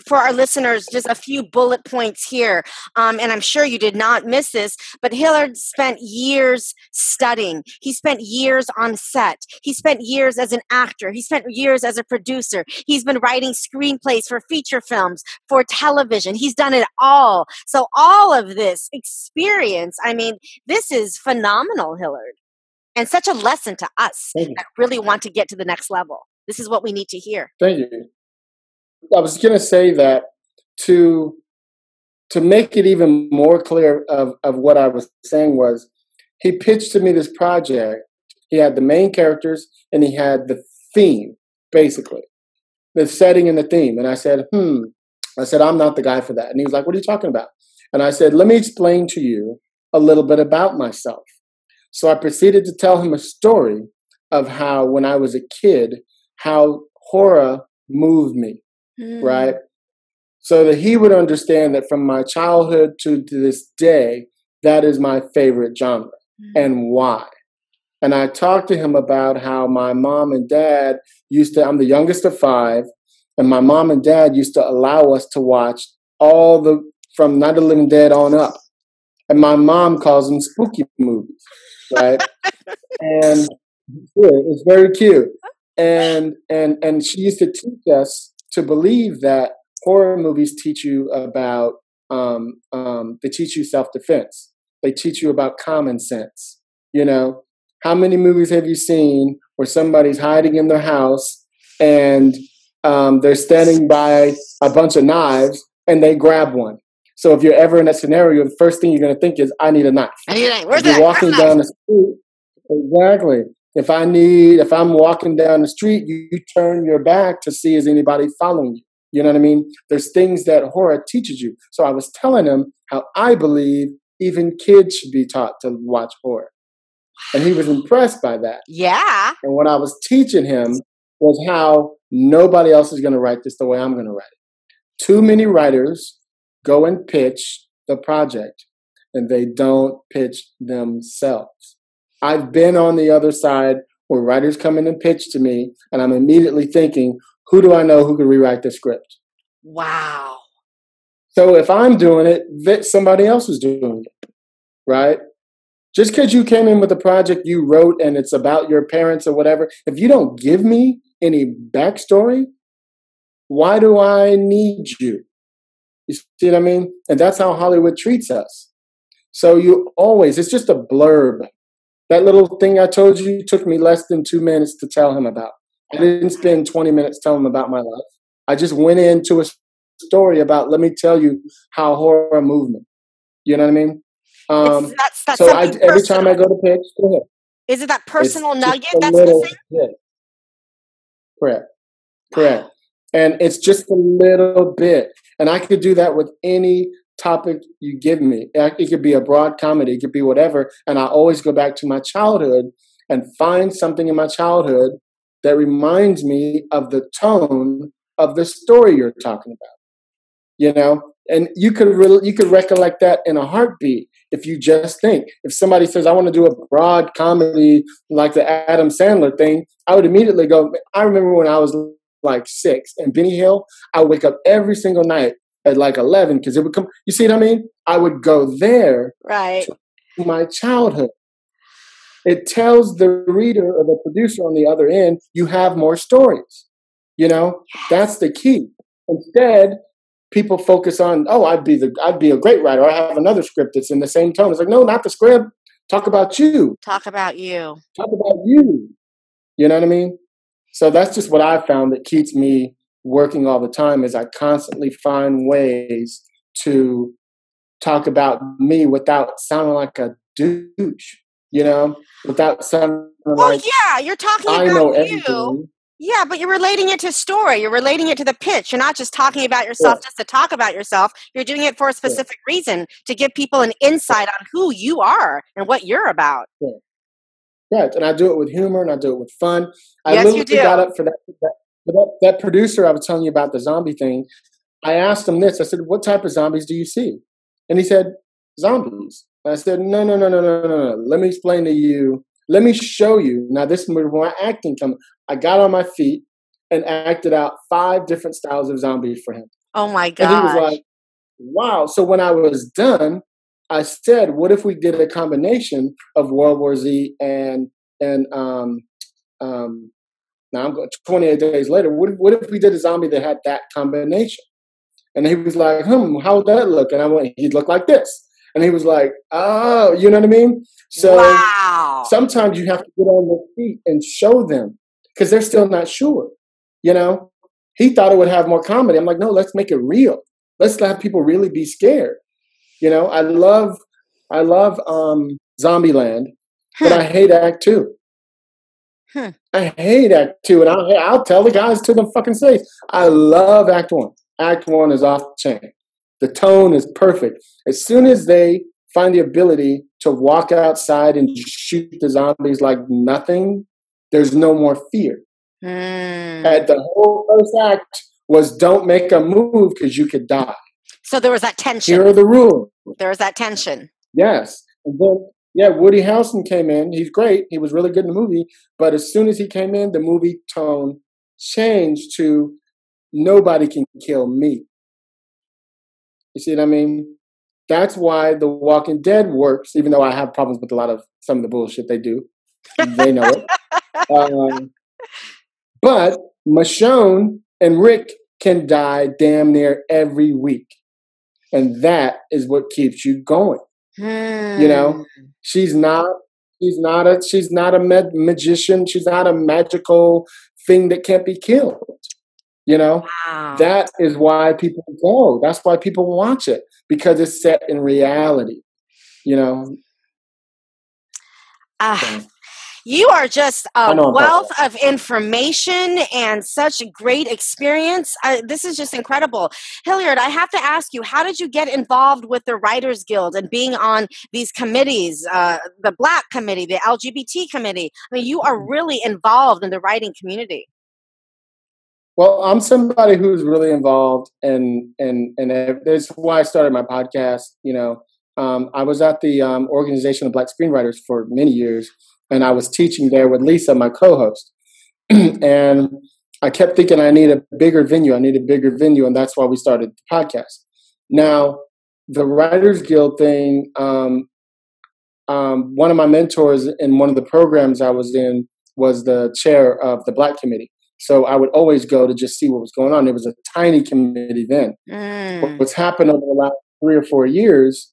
for our listeners, just a few bullet points here. And I'm sure you did not miss this, but Hilliard spent years studying. He spent years on set. He spent years as an actor. He spent years as a producer. He's been writing screenplays for feature films, for television. He's done it all. So all of this experience, I mean, this is phenomenal, Hilliard. And such a lesson to us that really want to get to the next level. This is what we need to hear. Thank you. I was going to say that to make it even more clear of what I was saying was, he pitched to me this project. He had the main characters and he had the theme, basically, the setting and the theme. And I said, I'm not the guy for that. And he was like, what are you talking about? And I said, let me explain to you a little bit about myself. So I proceeded to tell him a story of how, when I was a kid, how horror moved me, right? So that he would understand that from my childhood to this day, that is my favorite genre and why. And I talked to him about how my mom and dad I'm the youngest of 5, and my mom and dad used to allow us to watch from Night of the Living Dead on up. And my mom calls them spooky movies, right? And it's very cute. And she used to teach us to believe that horror movies teach you about, they teach you self-defense. They teach you about common sense. You know, how many movies have you seen where somebody's hiding in their house and they're standing by a bunch of knives and they grab one? So if you're ever in that scenario, the first thing you're going to think is, I need a knife. Where's if you're walking down the street, exactly. If I'm walking down the street, you turn your back to see is anybody following you. You know what I mean? There's things that horror teaches you. So I was telling him how I believe even kids should be taught to watch horror. And he was impressed by that. Yeah. And what I was teaching him was how nobody else is going to write this the way I'm going to write it. Too many writers go and pitch the project, and they don't pitch themselves. I've been on the other side where writers come in and pitch to me, and I'm immediately thinking, who do I know who can rewrite the script? Wow. So if I'm doing it, somebody else is doing it, right? Just because you came in with a project you wrote and it's about your parents or whatever, if you don't give me any backstory, why do I need you? You see what I mean? And that's how Hollywood treats us. So it's just a blurb. That little thing I told you took me less than 2 minutes to tell him about. I didn't spend 20 minutes telling him about my life. I just went into a story about, let me tell you how horror moved me. You know what I mean? Every time I go to pitch, go ahead. Is it that personal nugget that's missing? Yeah. Correct. And it's just a little bit. And I could do that with any topic you give me. It could be a broad comedy. It could be whatever. And I always go back to my childhood and find something in my childhood that reminds me of the tone of the story you're talking about. You know? And you could recollect that in a heartbeat if you just think. If somebody says, I want to do a broad comedy like the Adam Sandler thing, I would immediately go, I remember when I was like 6 in Benny Hill, I would wake up every single night at like 11 because it would come. You see what I mean? I would go there right to my childhood. It tells the reader or the producer on the other end, you have more stories. You know, that's the key. Instead, people focus on, I'd be a great writer. Or I have another script that's in the same tone. It's like, no, not the script. Talk about you. Talk about you. Talk about you. You know what I mean? So that's just what I found that keeps me working all the time is I constantly find ways to talk about me without sounding like a douche, you know, without sounding like you're talking I about know you. everything. Yeah, but you're relating it to story. You're relating it to the pitch. You're not just talking about yourself just to talk about yourself. You're doing it for a specific reason to give people an insight on who you are and what you're about. Yeah. Right, and I do it with humor and I do it with fun. Yes, I literally you do. got up for that producer I was telling you about the zombie thing. I asked him this. I said, what type of zombies do you see? And he said, zombies. And I said, no. Let me explain to you. Let me show you. Now, this is where my acting comes. I got on my feet and acted out 5 different styles of zombies for him. Oh my And he was gosh. like, wow. So when I was done, I said, what if we did a combination of World War Z and now I'm going 28 days later. What if we did a zombie that had that combination? And he was like, how would that look? And I went, he'd look like this. And he was like, oh, you know what I mean? So Wow. sometimes you have to get on their feet and show them because they're still not sure. You know, he thought it would have more comedy. I'm like, no, let's make it real. Let's have people really be scared. You know, I love Zombieland, but I hate Act 2. I hate Act 2, and I'll tell the guys to the fucking face. I love Act 1. Act 1 is off the chain. The tone is perfect. As soon as they find the ability to walk outside and shoot the zombies like nothing, there's no more fear. And the whole first act was don't make a move because you could die. So there was that tension. Here are the rules. There was that tension. Yes. And then, Woody Harrelson came in. He's great. He was really good in the movie. But as soon as he came in, the movie tone changed to nobody can kill me. You see what I mean? That's why The Walking Dead works, even though I have problems with some of the bullshit they do. They know it. But Michonne and Rick can die damn near every week. And that is what keeps you going. You know, she's not a magician. She's not a magical thing that can't be killed. You know, that is why people go. That's why people watch it, because it's set in reality. You know. You are just a wealth of information and such great experience. This is just incredible. Hilliard, I have to ask you, how did you get involved with the Writers Guild and being on these committees, the Black Committee, the LGBT Committee? I mean, you are really involved in the writing community. Well, I'm somebody who's really involved, and that's why I started my podcast. You know, I was at the Organization of Black Screenwriters for many years, and I was teaching there with Lisa, my co-host. And I kept thinking I need a bigger venue, and that's why we started the podcast. Now, the Writers Guild thing, one of my mentors in one of the programs I was in was the chair of the Black Committee. So I would always go to just see what was going on. It was a tiny committee then. What's happened over the last 3 or 4 years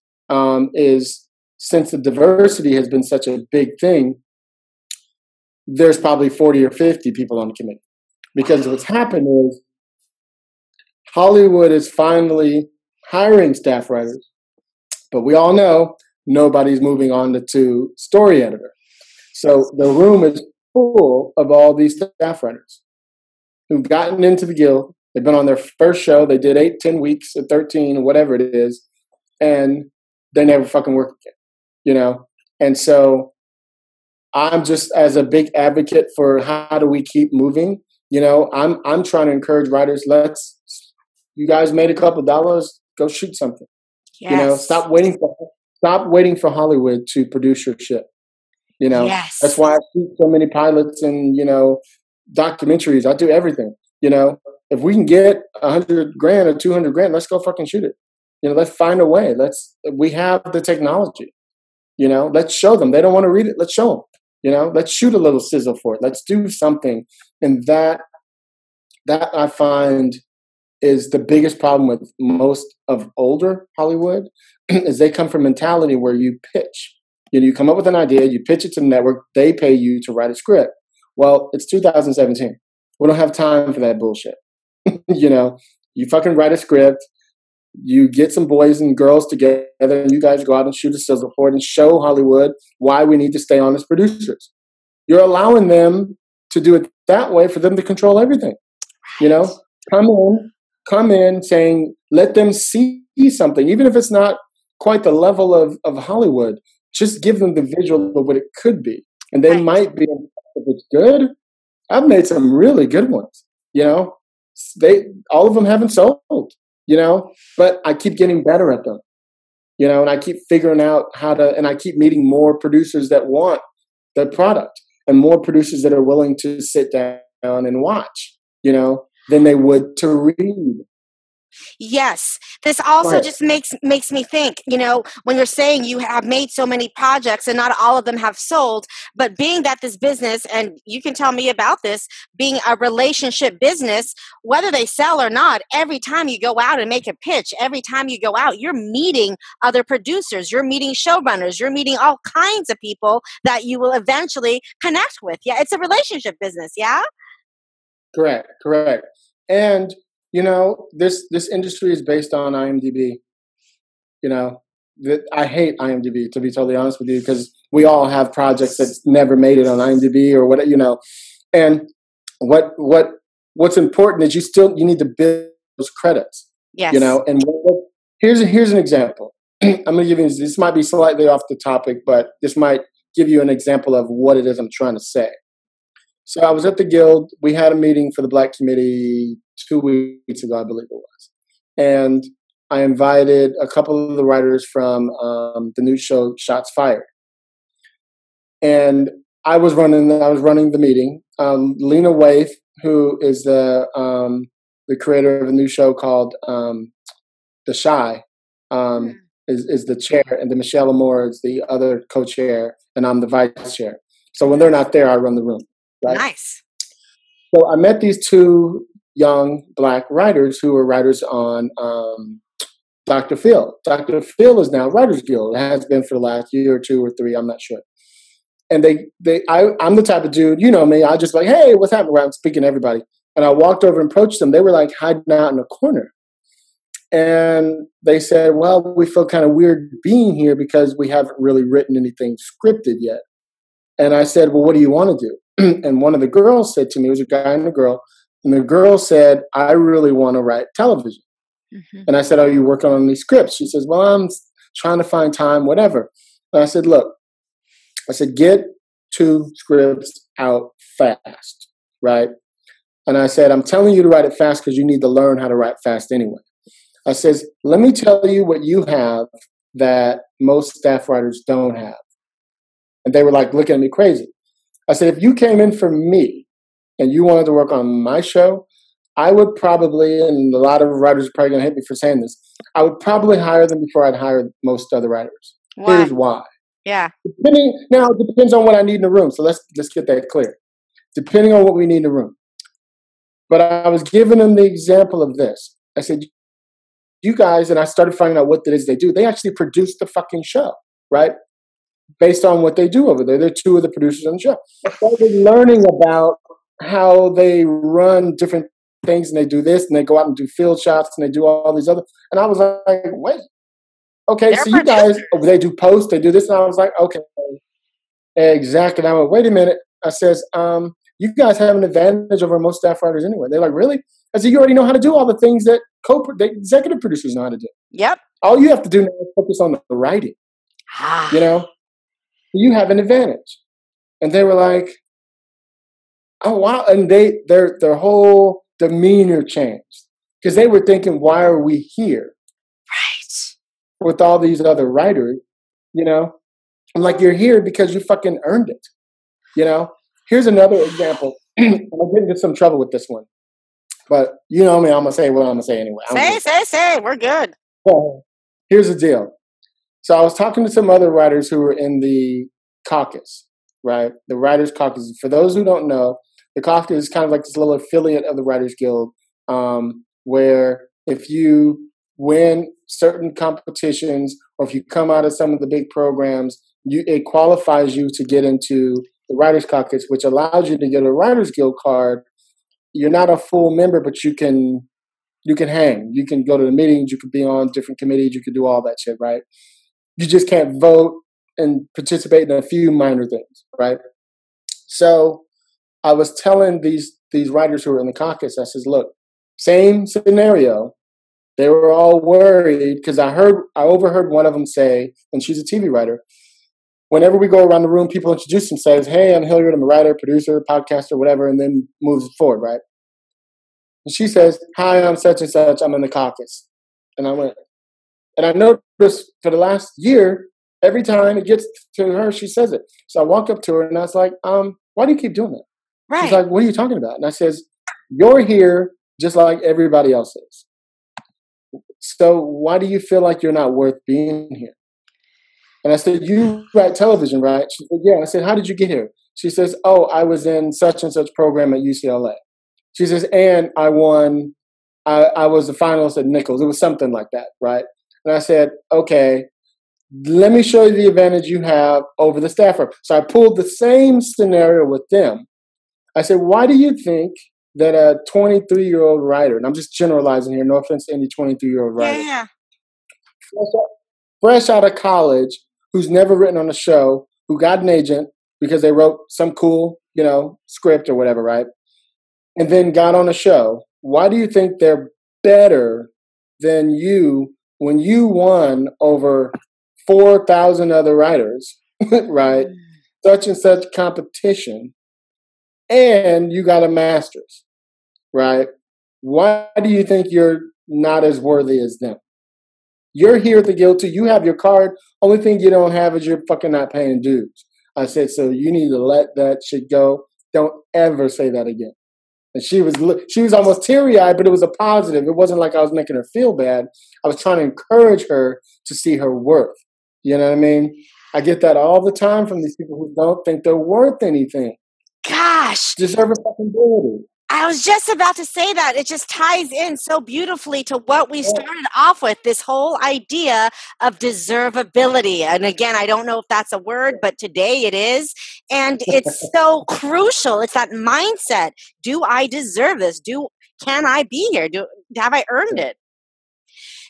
is, since the diversity has been such a big thing, there's probably 40 or 50 people on the committee. Because what's happened is Hollywood is finally hiring staff writers. But we all know nobody's moving on to story editor. So the room is full of all these staff writers who've gotten into the guild. They've been on their first show. They did 8, 10 weeks, or 13, or whatever it is. And they never fucking work again, you know? And so I'm just, as a big advocate for how do we keep moving, you know, I'm trying to encourage writers, you guys made a couple dollars, go shoot something. Yes. You know, stop waiting for Hollywood to produce your shit. You know, That's why I shoot so many pilots and, you know, documentaries. I do everything. You know, if we can get $100,000 or $200,000, let's go fucking shoot it. You know, let's find a way. We have the technology. You know, let's show them. They don't want to read it. Let's show them. You know, let's shoot a little sizzle for it. Let's do something. And that I find is the biggest problem with most of older Hollywood is they come from a mentality where you pitch. You know, you come up with an idea, you pitch it to the network, they pay you to write a script. Well, it's 2017. We don't have time for that bullshit. You know, you fucking write a script, you get some boys and girls together, and you guys go out and shoot a sizzle for it and show Hollywood why we need to stay on as producers. You're allowing them to do it that way for them to control everything. You know, come in saying, let them see something, even if it's not quite the level of Hollywood. Just give them the visual of what it could be. And they might be, if it's good, I've made some really good ones, you know. All of them haven't sold, you know, but I keep getting better at them, you know, and I keep figuring out and I keep meeting more producers that want the product and more producers that are willing to sit down and watch, you know, than they would to read. Yes. This also just makes me think, when you're saying you have made so many projects and not all of them have sold, but being that this business, and you can tell me about this, being a relationship business, whether they sell or not, every time you go out and make a pitch, every time you go out, you're meeting other producers, you're meeting showrunners, you're meeting all kinds of people that you will eventually connect with. Yeah, it's a relationship business, yeah? Correct. And this industry is based on IMDb. I hate IMDb, to be totally honest with you, because we all have projects that never made it on IMDb or what. And what's important is you need to build those credits. Yes. And here's an example. I'm going to give you. This might be slightly off the topic, but this might give you an example of what it is I'm trying to say. So I was at the Guild. We had a meeting for the Black Committee 2 weeks ago, I believe it was. And I invited a couple of the writers from the new show Shots Fired. And I was running the meeting. Lena Waithe, who is the creator of a new show called The Shy, is the chair, and then Michelle Amore is the other co-chair, and I'm the vice chair. So when they're not there, I run the room. Right? Nice. So I met these two young Black writers who were writers on Dr. Phil. Dr. Phil is now Writers Guild. It has been for the last year or 2 or 3, I'm not sure. And I'm the type of dude, you know me, I just like, hey, what's happening? I'm speaking to everybody. And I walked over and approached them. They were like hiding out in a corner. And they said, well, we feel kind of weird being here because we haven't really written anything scripted yet. And I said, well, what do you want to do? And one of the girls said to me, it was a guy and a girl, and the girl said, I really want to write television. Mm-hmm. And I said, are you working on these scripts? She says, well, I'm trying to find time, whatever. And I said, look, get 2 scripts out fast, right? And I said, I'm telling you to write it fast because you need to learn how to write fast anyway. I says, let me tell you what you have that most staff writers don't have. And they were like looking at me crazy. I said, if you came in for me and you wanted to work on my show, I would probably, and a lot of writers are probably going to hit me for saying this, I would probably hire them before I'd hire most other writers. Why? Here's why. Yeah. Now, it depends on what I need in the room. So let's get that clear. Depending on what we need in the room. But I was giving them the example of this. I said, you guys, and I started finding out what it is they do. They actually produce the fucking show, right? Based on what they do over there. They're 2 of the producers on the show. I started learning about how they run different things, and they do this, and they go out and do field shots, and they do all these other. And I was like, wait, okay, so you guys, they do post, they do this, and I was like, okay, exactly. And I went, wait a minute. I says, you guys have an advantage over most staff writers anyway. They're like, really? I said, you already know how to do all the things that the executive producers know how to do. Yep. All you have to do now is focus on the writing. You have an advantage. And they were like, oh, wow. And their whole demeanor changed because they were thinking, why are we here? Right. With all these other writers, I'm like, you're here because you fucking earned it. Here's another example. I'll get into some trouble with this one. But you know me, I'm going to say what I'm going to say anyway. Say. We're good. Well, here's the deal. So I was talking to some other writers who were in the caucus, right? The Writers Caucus. For those who don't know, the caucus is kind of like this little affiliate of the Writers Guild, where if you win certain competitions or if you come out of some of the big programs, it qualifies you to get into the Writers Caucus, which allows you to get a Writers Guild card. You're not a full member, but you can hang. You can go to the meetings. You can be on different committees. You can do all that shit, right? You just can't vote and participate in a few minor things, right? So I was telling these writers who were in the caucus, I says, look, same scenario. They were all worried because I overheard one of them say, and she's a TV writer, whenever we go around the room, people introduce themselves, hey, I'm Hilliard, I'm a writer, producer, podcaster, whatever, and then moves forward, right? And she says, hi, I'm such and such, I'm in the caucus. And I went, and I noticed for the last year, every time it gets to her, she says it. So I walk up to her and I was like, why do you keep doing that? Right. She's like, what are you talking about? And I says, you're here just like everybody else is. so why do you feel like you're not worth being here? And I said, you write television, right? She said, yeah. I said, how did you get here? She says, oh, I was in such and such program at UCLA. She says, and I won, I was a finalist at Nicholls. It was something like that, right? And I said, okay, let me show you the advantage you have over the staffer. So I pulled the same scenario with them. I said, why do you think that a 23-year-old writer, and I'm just generalizing here, no offense to any 23-year-old writer, Yeah. fresh out of college, who's never written on a show, who got an agent because they wrote some cool, script or whatever, right? And then got on a show. Why do you think they're better than you when you won over 4,000 other writers, right? Such and such competition, and you got a master's, right? Why do you think you're not as worthy as them? You're here at the Guild too. You have your card. Only thing you don't have is you're fucking not paying dues. I said, so you need to let that shit go. Don't ever say that again. And she was almost teary-eyed, but it was a positive. It wasn't like I was making her feel bad. I was trying to encourage her to see her worth. You know what I mean? I get that all the time from these people who don't think they're worth anything. Gosh. Deserve a fucking ability. I was just about to say that. It just ties in so beautifully to what we started off with, this whole idea of deservability. And again, I don't know if that's a word, but today it is. And it's so crucial. It's that mindset. Do I deserve this? Can I be here? Have I earned it?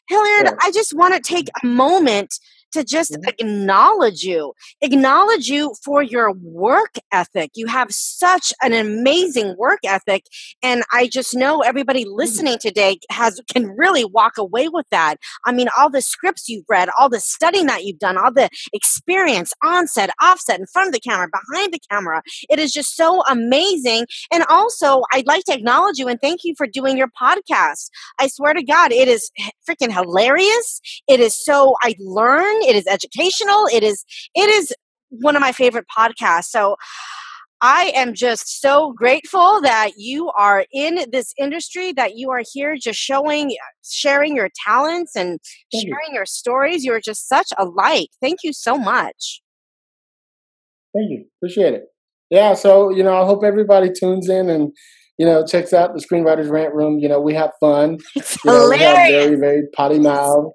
Hilliard, I just want to take a moment to just acknowledge you for your work ethic. You have such an amazing work ethic. And I just know everybody listening today can really walk away with that. I mean, all the scripts you've read, all the studying that you've done, all the experience, onset, offset, in front of the camera, behind the camera. It is just so amazing. And also, I'd like to acknowledge you and thank you for doing your podcast. I swear to God, it is freaking hilarious. It is so, I learn. It is educational. It is one of my favorite podcasts. So I am just so grateful that you are in this industry, that you are here just sharing your talents and sharing your stories. You're just such a light. Thank you so much. Thank you. Appreciate it. Yeah. So, I hope everybody tunes in and, checks out the Screenwriters Rant Room. We have fun. It's hilarious. We have very, very potty mouth.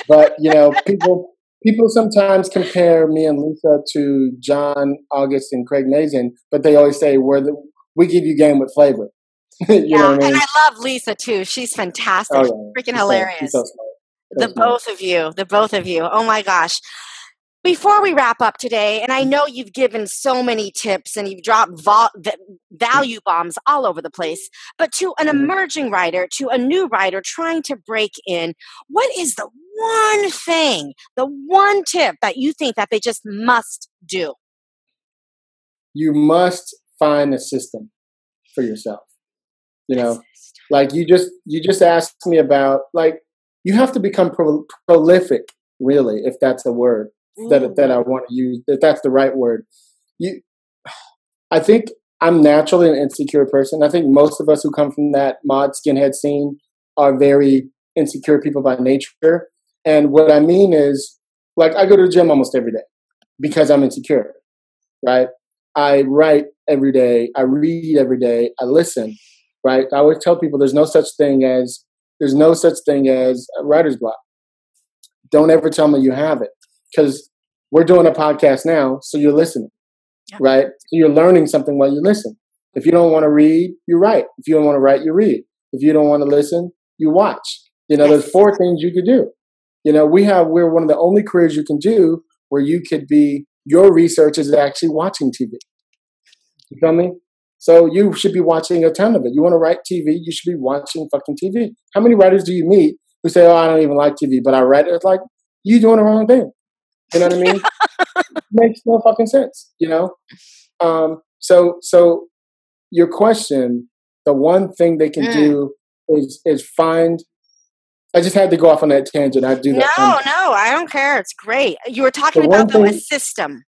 But, people sometimes compare me and Lisa to John, August, and Craig Mazin, but they always say we give you game with flavor. You know what I mean? And I love Lisa too. She's fantastic. Oh, yeah. Freaking hilarious. She's so smart. The both of you. Oh my gosh. Before we wrap up today, and I know you've given so many tips and you've dropped value bombs all over the place, but to an emerging writer, to a new writer trying to break in, what is the one thing, the one tip that you think that they just must do? You must find a system for yourself. Like you just asked me about, like, you have to become prolific, really, if that's a word. That I want to use, if that's the right word. I think I'm naturally an insecure person. I think most of us who come from that mod skinhead scene are very insecure people by nature. And what I mean is, like, I go to the gym almost every day because I'm insecure, right? I write every day. I read every day. I listen, right? I always tell people there's no such thing as a writer's block. Don't ever tell me you have it, because we're doing a podcast now, so you're listening, right? So you're learning something while you listen. If you don't want to read, you write. If you don't want to write, you read. If you don't want to listen, you watch. There's 4 things you could do. We're one of the only careers you can do where you could be, your research is actually watching TV. You feel me? So you should be watching a ton of it. You want to write TV, you should be watching fucking TV. How many writers do you meet who say, oh, I don't even like TV, but I write it? It's like, you doing the wrong thing. You know what I mean? Makes no fucking sense, So your question, the one thing they can do is find. I just had to go off on that tangent. I do that. No, I don't care. It's great. You were talking about a system.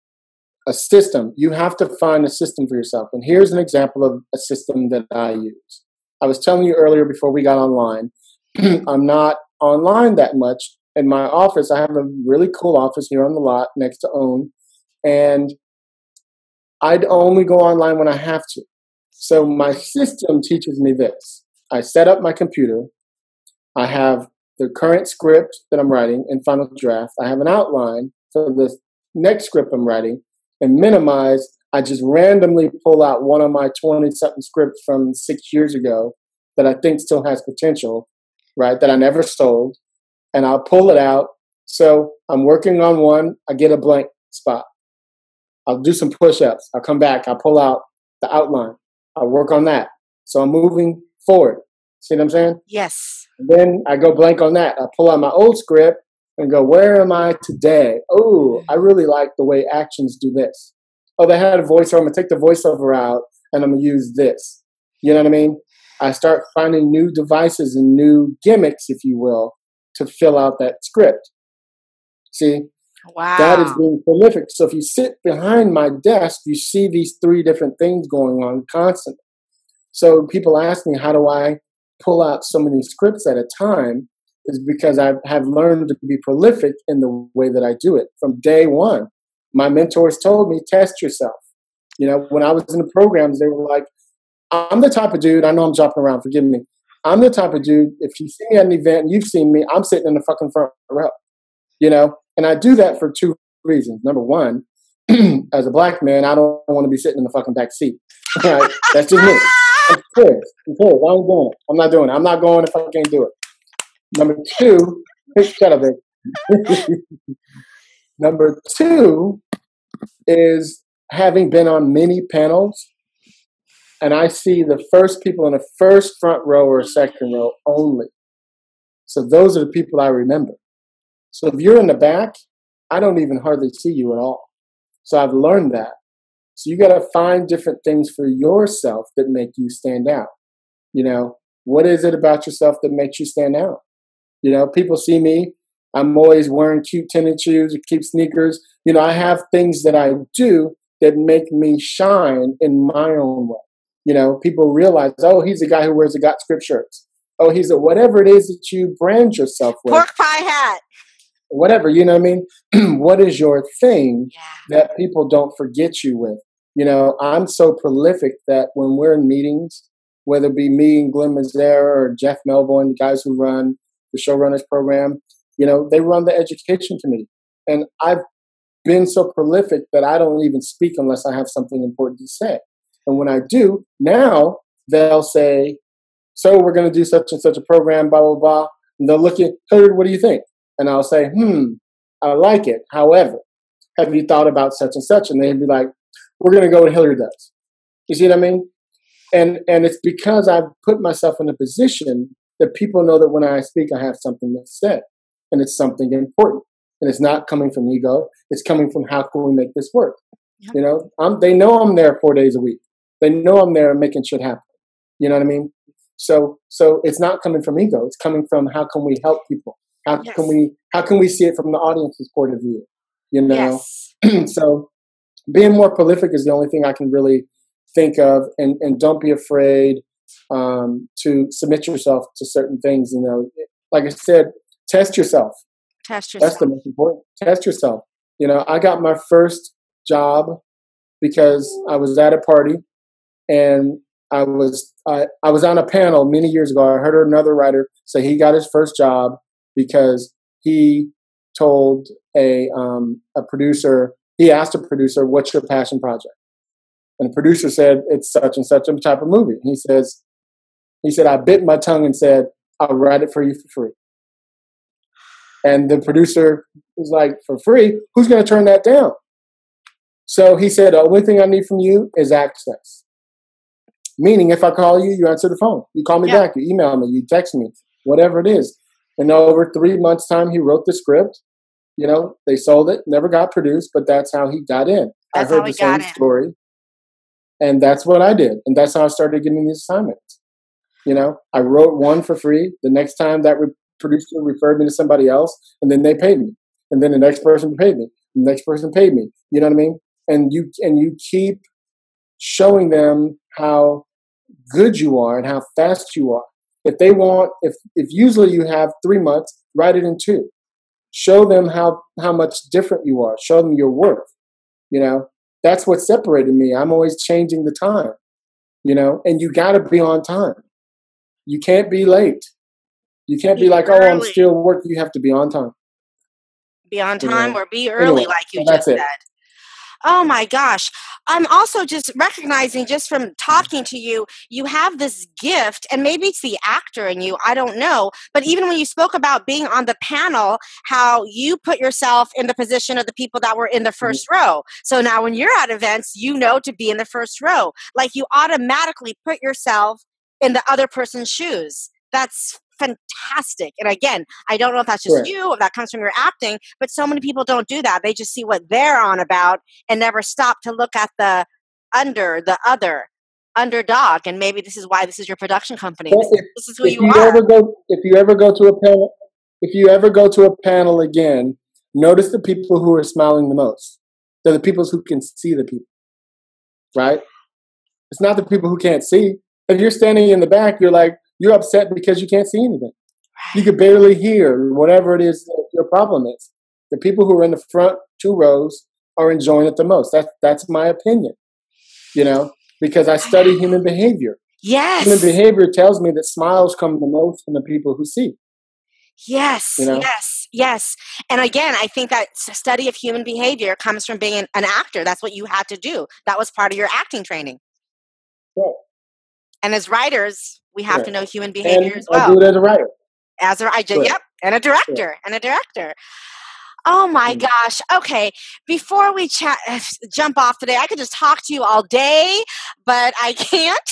A system. You have to find a system for yourself. And here's an example of a system that I use. I was telling you earlier before we got online, I'm not online that much. In my office, I have a really cool office here on the lot next to OWN, and I'd only go online when I have to. So my system teaches me this. I set up my computer. I have the current script that I'm writing in final draft. I have an outline for the next script I'm writing, and minimize. I just randomly pull out one of my 20-something scripts from 6 years ago that I think still has potential, right, that I never sold, and I'll pull it out. So I'm working on one. I get a blank spot. I'll do some push-ups. I'll come back. I'll pull out the outline. I'll work on that. So I'm moving forward. See what I'm saying? Yes. And then I go blank on that. I pull out my old script and go, where am I today? Oh, I really like the way actions do this. Oh, they had a voiceover. I'm going to take the voiceover out and I'm going to use this. You know what I mean? I start finding new devices and new gimmicks, if you will, to fill out that script. See? Wow. That is being prolific. So if you sit behind my desk, you see these 3 different things going on constantly. So people ask me, how do I pull out so many scripts at a time? Is because I have learned to be prolific in the way that I do it from day one. My mentors told me, test yourself. You know, when I was in the programs, they were like, I'm the type of dude, I know I'm jumping around, forgive me. I'm the type of dude, if you see me at an event and you've seen me, I'm sitting in the fucking front row, you know? And I do that for 2 reasons. Number one, as a black man, I don't want to be sitting in the fucking back seat. Right? That's just me. I'm serious. I ain't doing it. I'm not doing it. I'm not going if I can't do it. Number 2, shut up, baby. Number 2 is having been on many panels, and I see the first people in the first front row or second row only. So those are the people I remember. So if you're in the back, I don't even hardly see you at all. So I've learned that. So you got to find different things for yourself that make you stand out. You know, what is it about yourself that makes you stand out? You know, people see me. I'm always wearing cute tennis shoes or cute sneakers. You know, I have things that I do that make me shine in my own way. You know, people realize, oh, he's a guy who wears a Got Script shirts. Oh, he's a whatever it is that you brand yourself with. Pork pie hat. Whatever, you know what I mean? What is your thing that people don't forget you with? You know, I'm so prolific that when we're in meetings, whether it be me and Glenn Mazzara or Jeff Melvoin, the guys who run the Showrunners program, you know, they run the education committee. And I've been so prolific that I don't even speak unless I have something important to say. And when I do, now they'll say, so we're going to do such and such a program, blah, blah, blah. And they'll look at, Hilliard, what do you think? And I'll say, I like it. However, have you thought about such and such? And they'd be like, we're going to go with Hilliard does. You see what I mean? And it's because I've put myself in a position that people know that when I speak, I have something to say. And it's something important. And it's not coming from ego. It's coming from how can we make this work? Yep. You know, they know I'm there 4 days a week. They know I'm there making shit happen. You know what I mean? So it's not coming from ego. It's coming from how can we help people? How can we see it from the audience's point of view? You know? Yes. So being more prolific is the only thing I can really think of. And don't be afraid to submit yourself to certain things. You know, like I said, test yourself. Test yourself. That's the most important. Test yourself. You know, I got my first job because I was at a party and I was on a panel many years ago. I heard another writer say he got his first job because he told a producer, he asked a producer, what's your passion project? And the producer said, it's such and such a type of movie. And he said, I bit my tongue and said, I'll write it for you for free. And the producer was like, for free? Who's going to turn that down? So he said, the only thing I need from you is access. Meaning, if I call you, you answer the phone. You call me back, you email me, you text me, whatever it is. And over 3 months' time, he wrote the script. You know, they sold it, never got produced, but that's how he got in. I heard the same story. And that's what I did. And that's how I started getting these assignments. You know, I wrote one for free. The next time that producer referred me to somebody else, and then they paid me. And then the next person paid me. The next person paid me. You know what I mean? And you keep showing them how good you are and how fast you are. If they want, if usually you have 3 months, write it in 2. Show them how much different you are. Show them your worth. You know, that's what separated me. I'm always changing the time, you know, and you got to be on time. You can't be late. You can't be like, oh, I'm still working. You have to be on time. Be on time or be early, like you just said. Oh my gosh. I'm also just recognizing, just from talking to you, you have this gift, and maybe it's the actor in you, I don't know. But even when you spoke about being on the panel, how you put yourself in the position of the people that were in the first row. So now when you're at events, you know to be in the first row. Like you automatically put yourself in the other person's shoes. That's fantastic. And again, I don't know if that's just you, if that comes from your acting, but so many people don't do that. They just see what they're on about and never stop to look at the other underdog. And maybe this is why this is your production company. This is who you are. If you ever go to a panel again, notice the people who are smiling the most. They're the people who can see the people, right? It's not the people who can't see. If you're standing in the back, you're upset because you can't see anything. You could barely hear whatever it is that your problem is. The people who are in the front 2 rows are enjoying it the most. That's my opinion, you know, because I study human behavior. Yes. Human behavior tells me that smiles come the most from the people who see. Yes, you know? Yes. And again, I think that study of human behavior comes from being an actor. That's what you had to do. That was part of your acting training. Right. And as writers, we have to know human behavior as well. I do it as a writer. Yep, and a director. Oh my gosh. Okay, before we jump off today, I could just talk to you all day, but I can't.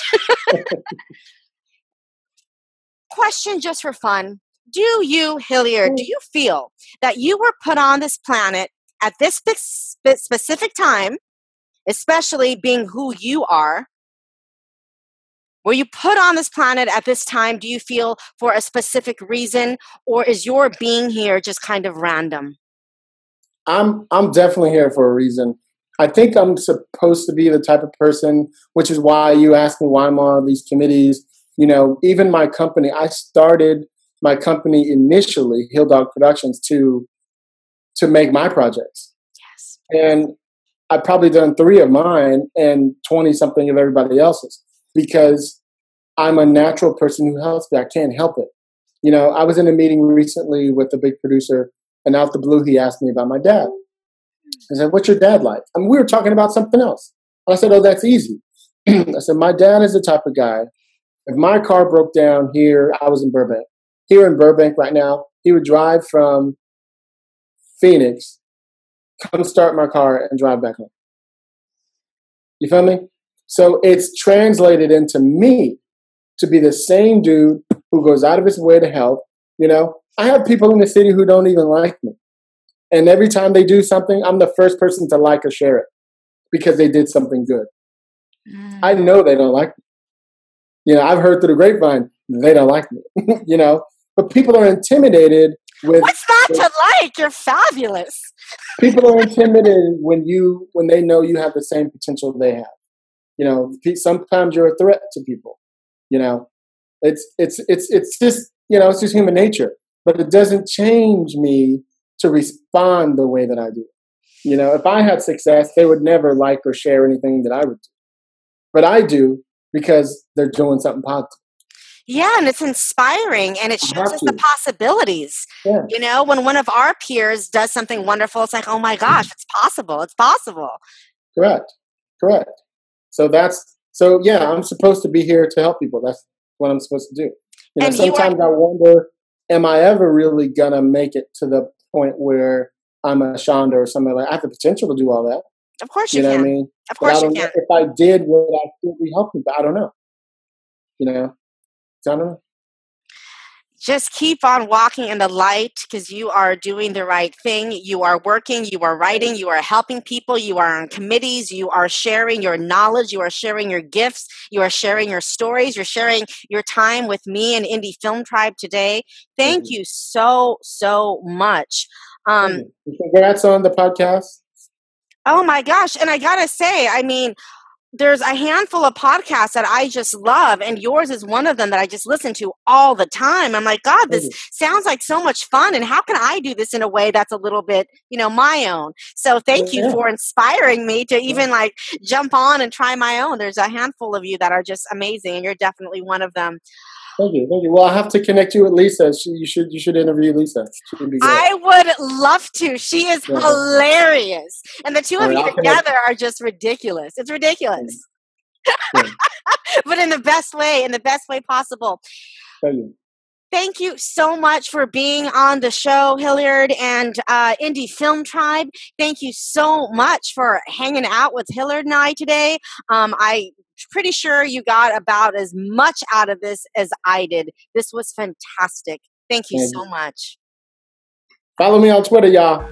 Question just for fun. Do you, Hilliard, do you feel that you were put on this planet at this specific time, especially being who you are? Were you put on this planet at this time, do you feel, for a specific reason, or is your being here just kind of random? I'm definitely here for a reason. I think I'm supposed to be the type of person, which is why you asked me why I'm on these committees. You know, even my company, I started my company initially, Hilldog Productions, to make my projects. Yes. And I've probably done 3 of mine and 20-something of everybody else's, because I'm a natural person who helps me. I can't help it. You know, I was in a meeting recently with a big producer, and out the blue, he asked me about my dad. I said, what's your dad like? I mean, we were talking about something else. I said, oh, that's easy. I said, my dad is the type of guy, if my car broke down here, I was in Burbank. Here in Burbank right now, he would drive from Phoenix, come start my car, and drive back home. You feel me? So it's translated into me to be the same dude who goes out of his way to help. You know, I have people in the city who don't even like me. And every time they do something, I'm the first person to like or share it because they did something good. I know they don't like me. You know, I've heard through the grapevine, they don't like me, you know, but people are intimidated with. What's not to like? You're fabulous. People are intimidated when they know you have the same potential they have. You know, sometimes you're a threat to people. You know, it's just, you know, it's just human nature. But it doesn't change me to respond the way that I do. You know, if I had success, they would never like or share anything that I would do. But I do because they're doing something positive. Yeah, and it's inspiring, and it shows us the possibilities. Yeah. You know, when one of our peers does something wonderful, it's like, oh my gosh, it's possible. It's possible. Correct. So yeah, I'm supposed to be here to help people. That's what I'm supposed to do. You know, sometimes I wonder, am I ever really gonna make it to the point where I'm a Shonda or something like that? I have the potential to do all that. Of course you know can. What I mean? Of course you know can. if I did, would I still be helping? But I don't know. You know, I don't know. Just keep on walking in the light, because you are doing the right thing. You are working, you are writing, you are helping people, you are on committees, you are sharing your knowledge, you are sharing your gifts, you are sharing your stories, you're sharing your time with me and Indie Film Tribe today. Thank you so, so much. Congrats on the podcast. Oh my gosh. And I gotta say, I mean, there's a handful of podcasts that I just love, and yours is one of them that I just listen to all the time. I'm like, God, this sounds like so much fun, and how can I do this in a way that's a little bit, my own? So thank you for inspiring me to even like jump on and try my own. There's a handful of you that are just amazing, and you're definitely one of them. Thank you. Well, I have to connect you with Lisa. You should interview Lisa. I would love to. She is hilarious, and the two of you together are just ridiculous. It's ridiculous, but in the best way possible. Thank you. Thank you so much for being on the show, Hilliard and Indie Film Tribe. Thank you so much for hanging out with Hilliard and I today. I'm pretty sure you got about as much out of this as I did. This was fantastic. Thank you so much. Follow me on Twitter, y'all.